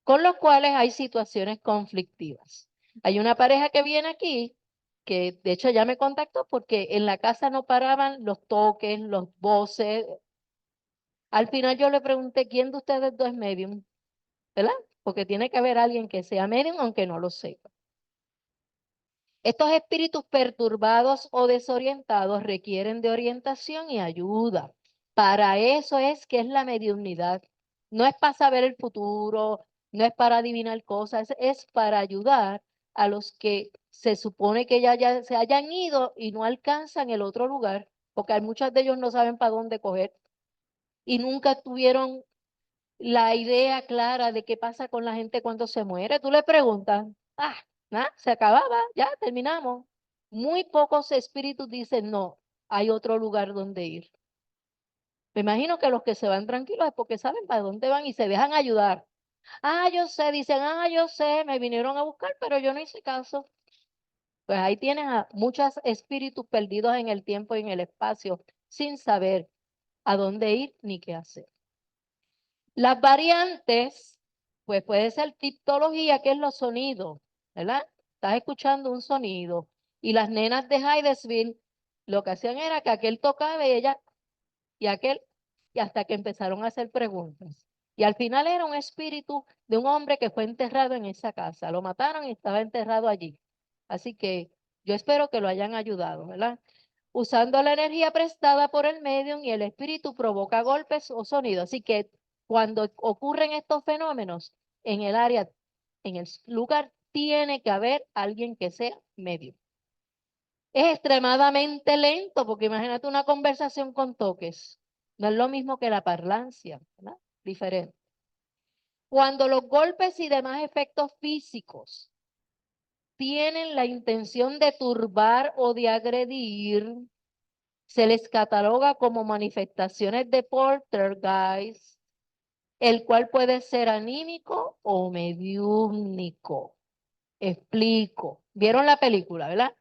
con los cuales hay situaciones conflictivas. Hay una pareja que viene aquí, que de hecho ya me contactó porque en la casa no paraban los toques, los voces. Al final yo le pregunté, ¿quién de ustedes dos es medium? ¿Verdad? Porque tiene que haber alguien que sea medium, aunque no lo sepa. Estos espíritus perturbados o desorientados requieren de orientación y ayuda. Para eso es que es la mediunidad. No es para saber el futuro, no es para adivinar cosas, es para ayudar a los que se supone que ya se hayan ido y no alcanzan el otro lugar, porque hay muchos de ellos no saben para dónde coger y nunca tuvieron la idea clara de qué pasa con la gente cuando se muere. Tú le preguntas, nada, se acababa, ya terminamos. Muy pocos espíritus dicen, no, hay otro lugar donde ir. Me imagino que los que se van tranquilos es porque saben para dónde van y se dejan ayudar. Yo sé, dicen, yo sé, me vinieron a buscar, pero yo no hice caso. Pues ahí tienes a muchos espíritus perdidos en el tiempo y en el espacio, sin saber a dónde ir ni qué hacer. Las variantes, pues puede ser tipología, que es los sonidos, ¿verdad? Estás escuchando un sonido. Y las nenas de Hydesville lo que hacían era que aquel tocaba ella y aquel, y hasta que empezaron a hacer preguntas. Y al final era un espíritu de un hombre que fue enterrado en esa casa. Lo mataron y estaba enterrado allí. Así que yo espero que lo hayan ayudado, ¿verdad? Usando la energía prestada por el medium y el espíritu provoca golpes o sonidos. Así que cuando ocurren estos fenómenos en el área, en el lugar, tiene que haber alguien que sea medium. Es extremadamente lento porque imagínate una conversación con toques. No es lo mismo que la parlancia, ¿verdad? Diferente. Cuando los golpes y demás efectos físicos tienen la intención de turbar o de agredir, se les cataloga como manifestaciones de poltergeist, el cual puede ser anímico o mediúmnico. Explico. ¿Vieron la película, verdad?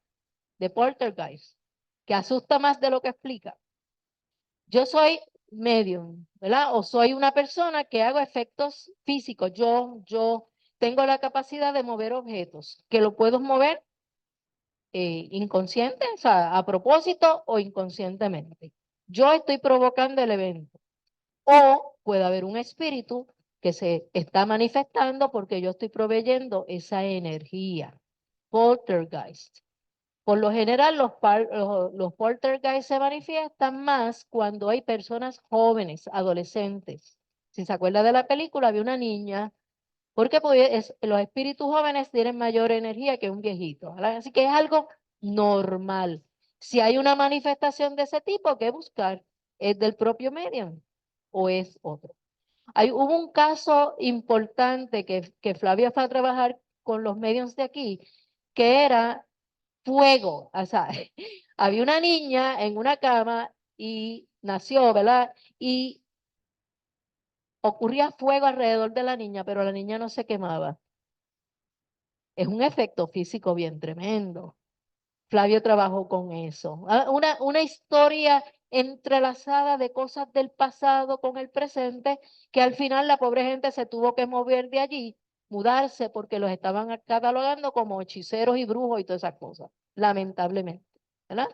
De Poltergeist, que asusta más de lo que explica. Yo soy medium, ¿verdad? O soy una persona que hago efectos físicos. Yo tengo la capacidad de mover objetos, que lo puedo mover inconsciente, o sea, a propósito o inconscientemente. Yo estoy provocando el evento. O puede haber un espíritu que se está manifestando porque yo estoy proveyendo esa energía. Poltergeist. Por lo general, los poltergeist se manifiestan más cuando hay personas jóvenes, adolescentes. Si se acuerda de la película, había una niña, porque pues, los espíritus jóvenes tienen mayor energía que un viejito, ¿verdad? Así que es algo normal. Si hay una manifestación de ese tipo, ¿qué buscar? ¿Es del propio medium o es otro? Hubo un caso importante que Flavia fue a trabajar con los medios de aquí, que era fuego. O sea, había una niña en una cama y nació, ¿verdad? Y ocurría fuego alrededor de la niña, pero la niña no se quemaba. Es un efecto físico bien tremendo. Flavio trabajó con eso. Una historia entrelazada de cosas del pasado con el presente, que al final la pobre gente se tuvo que mover de allí, mudarse, porque los estaban catalogando como hechiceros y brujos y todas esas cosas, lamentablemente, ¿verdad?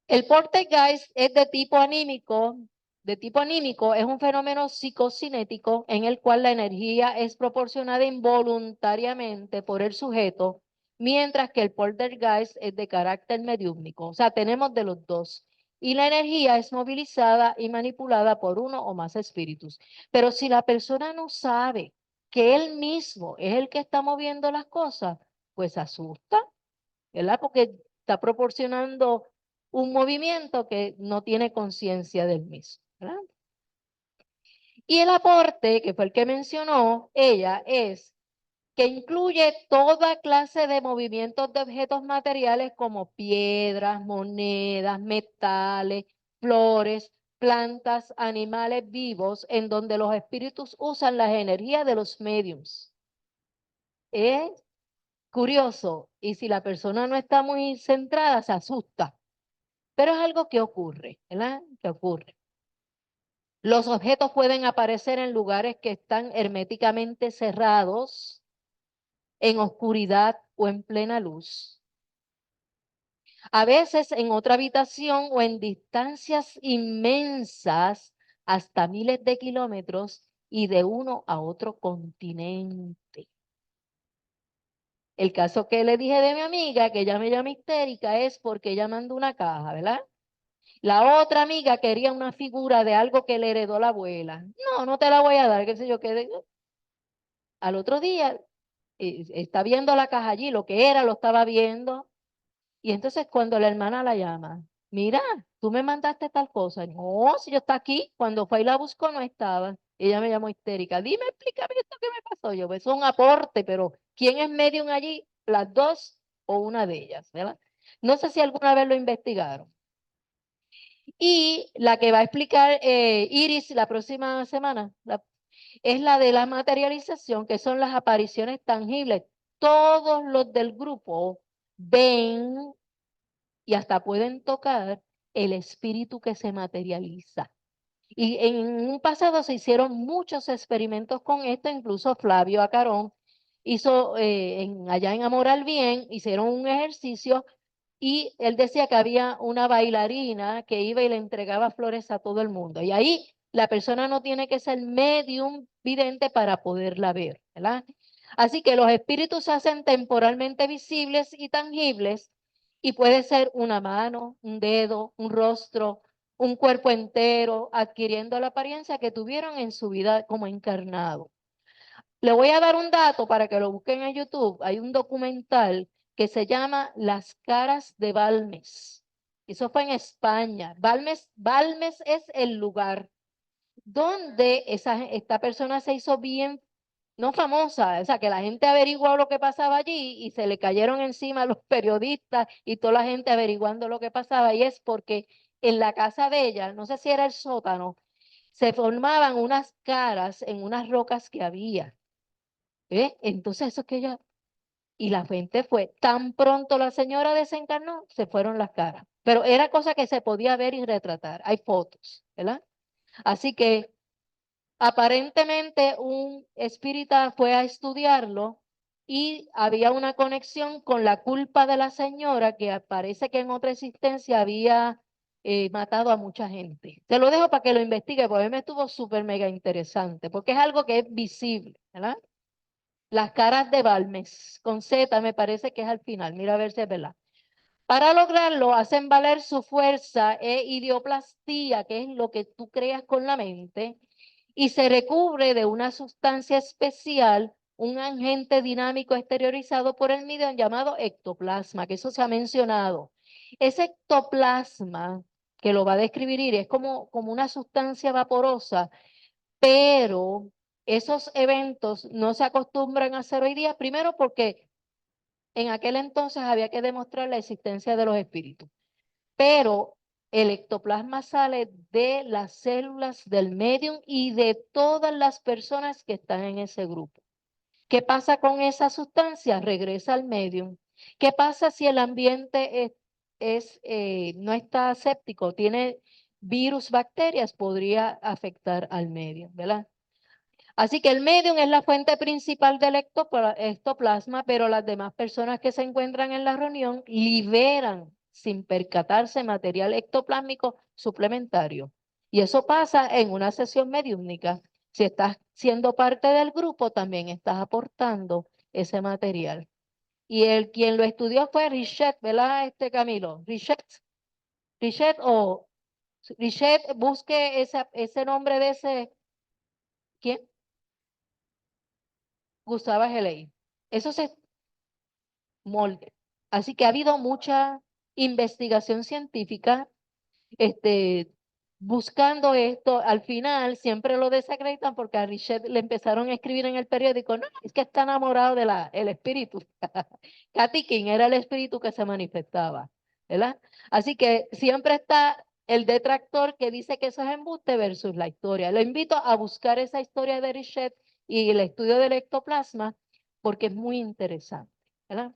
El poltergeist es de tipo anímico. De tipo anímico es un fenómeno psicocinético en el cual la energía es proporcionada involuntariamente por el sujeto, mientras que el poltergeist es de carácter mediúmnico. O sea, tenemos de los dos. Y la energía es movilizada y manipulada por uno o más espíritus. Pero si la persona no sabe que él mismo es el que está moviendo las cosas, pues asusta, ¿verdad? Porque está proporcionando un movimiento que no tiene conciencia del mismo, ¿verdad? Y el aporte, que fue el que mencionó ella, es que incluye toda clase de movimientos de objetos materiales como piedras, monedas, metales, flores, plantas, animales vivos, en donde los espíritus usan las energías de los mediums. Es curioso, y si la persona no está muy centrada, se asusta. Pero es algo que ocurre, ¿verdad? Que ocurre. Los objetos pueden aparecer en lugares que están herméticamente cerrados, en oscuridad o en plena luz. A veces en otra habitación o en distancias inmensas, hasta miles de kilómetros y de uno a otro continente. El caso que le dije de mi amiga, que ella me llama histérica, es porque ella mandó una caja, ¿verdad? La otra amiga quería una figura de algo que le heredó la abuela. No, no te la voy a dar, qué sé yo, qué. Al otro día está viendo la caja allí, lo que era lo estaba viendo. Y entonces cuando la hermana la llama, mira, tú me mandaste tal cosa. No, si yo está aquí, cuando fue y la buscó no estaba. Ella me llamó histérica. Dime, explícame esto que me pasó. Yo, pues es un aporte, pero ¿quién es medium allí? ¿Las dos o una de ellas? ¿Verdad? No sé si alguna vez lo investigaron. Y la que va a explicar Iris la próxima semana es la de la materialización, que son las apariciones tangibles. Todos los del grupo ven y hasta pueden tocar el espíritu que se materializa. Y en un pasado se hicieron muchos experimentos con esto, incluso Flavio Acarón hizo allá en Amor al Bien, hicieron un ejercicio y él decía que había una bailarina que iba y le entregaba flores a todo el mundo. Y ahí la persona no tiene que ser medium vidente para poderla ver, ¿verdad? Así que los espíritus se hacen temporalmente visibles y tangibles y puede ser una mano, un dedo, un rostro, un cuerpo entero, adquiriendo la apariencia que tuvieron en su vida como encarnado. Le voy a dar un dato para que lo busquen en YouTube. Hay un documental que se llama Las caras de Balmes. Eso fue en España. Balmes es el lugar donde esta persona se hizo bien, no famosa, o sea, que la gente averiguó lo que pasaba allí y se le cayeron encima los periodistas y toda la gente averiguando lo que pasaba. Y es porque en la casa de ella, no sé si era el sótano, se formaban unas caras en unas rocas que había. Entonces eso es que ella, y la gente fue, tan pronto la señora desencarnó, se fueron las caras. Pero era cosa que se podía ver y retratar. Hay fotos, ¿verdad? Así que aparentemente un espírita fue a estudiarlo y había una conexión con la culpa de la señora que parece que en otra existencia había matado a mucha gente. Te lo dejo para que lo investigue, porque a mí me estuvo súper mega interesante, porque es algo que es visible, ¿verdad? Las caras de Balmes, con Z me parece que es al final, mira a ver si es verdad. Para lograrlo, hacen valer su fuerza e idioplastía, que es lo que tú creas con la mente, y se recubre de una sustancia especial, un agente dinámico exteriorizado por el medium llamado ectoplasma, que eso se ha mencionado. Ese ectoplasma, que lo va a describir Iris, es como una sustancia vaporosa, pero esos eventos no se acostumbran a hacer hoy día, primero porque en aquel entonces había que demostrar la existencia de los espíritus, pero el ectoplasma sale de las células del medium y de todas las personas que están en ese grupo. ¿Qué pasa con esa sustancia? Regresa al medium. ¿Qué pasa si el ambiente no está séptico, tiene virus, bacterias? Podría afectar al medium, ¿verdad? Así que el medium es la fuente principal del ectoplasma, pero las demás personas que se encuentran en la reunión liberan sin percatarse material ectoplásmico suplementario. Y eso pasa en una sesión mediúmnica. Si estás siendo parte del grupo, también estás aportando ese material. Y quien lo estudió fue Richet, ¿verdad, Camilo? Richet, busque ese nombre de ese, ¿quién? Gustavo Geley. Eso se molde. Así que ha habido mucha investigación científica, este, buscando esto. Al final siempre lo desacreditan porque a Richet le empezaron a escribir en el periódico, no, es que está enamorado de el espíritu. Katy King era el espíritu que se manifestaba, ¿verdad? Así que siempre está el detractor que dice que eso es embuste versus la historia. Lo invito a buscar esa historia de Richet y el estudio del ectoplasma porque es muy interesante, ¿verdad?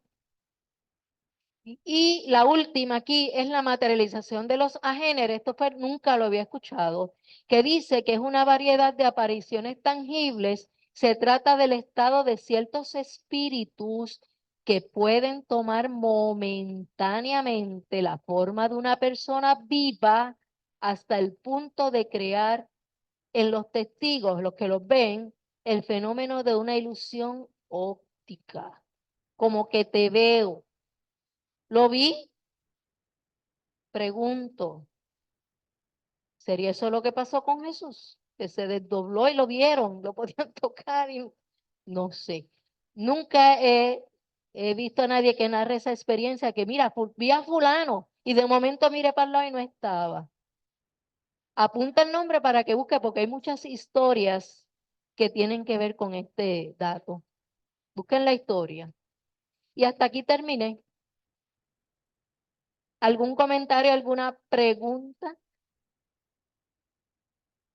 Y la última aquí es la materialización de los agéneres. Esto nunca lo había escuchado, que dice que es una variedad de apariciones tangibles. Se trata del estado de ciertos espíritus que pueden tomar momentáneamente la forma de una persona viva hasta el punto de crear en los testigos, los que los ven, el fenómeno de una ilusión óptica, como que te veo. Lo vi, pregunto, ¿Sería eso lo que pasó con Jesús? Que se desdobló y lo vieron, lo podían tocar y no sé. Nunca he visto a nadie que narre esa experiencia que mira, vi a fulano y de momento mire para el lado y no estaba. Apunta el nombre para que busque porque hay muchas historias que tienen que ver con este dato. Busquen la historia. Y hasta aquí terminé. ¿Algún comentario, alguna pregunta?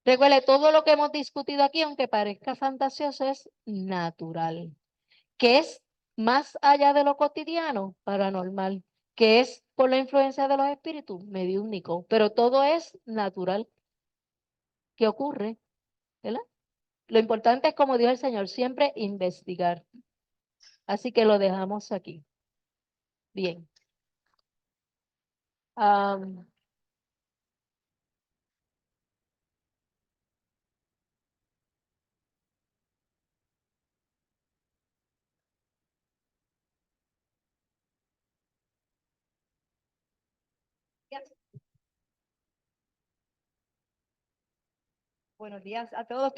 Recuerde, todo lo que hemos discutido aquí, aunque parezca fantasioso, es natural, que es más allá de lo cotidiano, paranormal, que es por la influencia de los espíritus, mediúnico, pero todo es natural que ocurre, ¿verdad? Lo importante es, como dijo el Señor, siempre investigar. Así que lo dejamos aquí. Bien. Am, Buenos días a todos.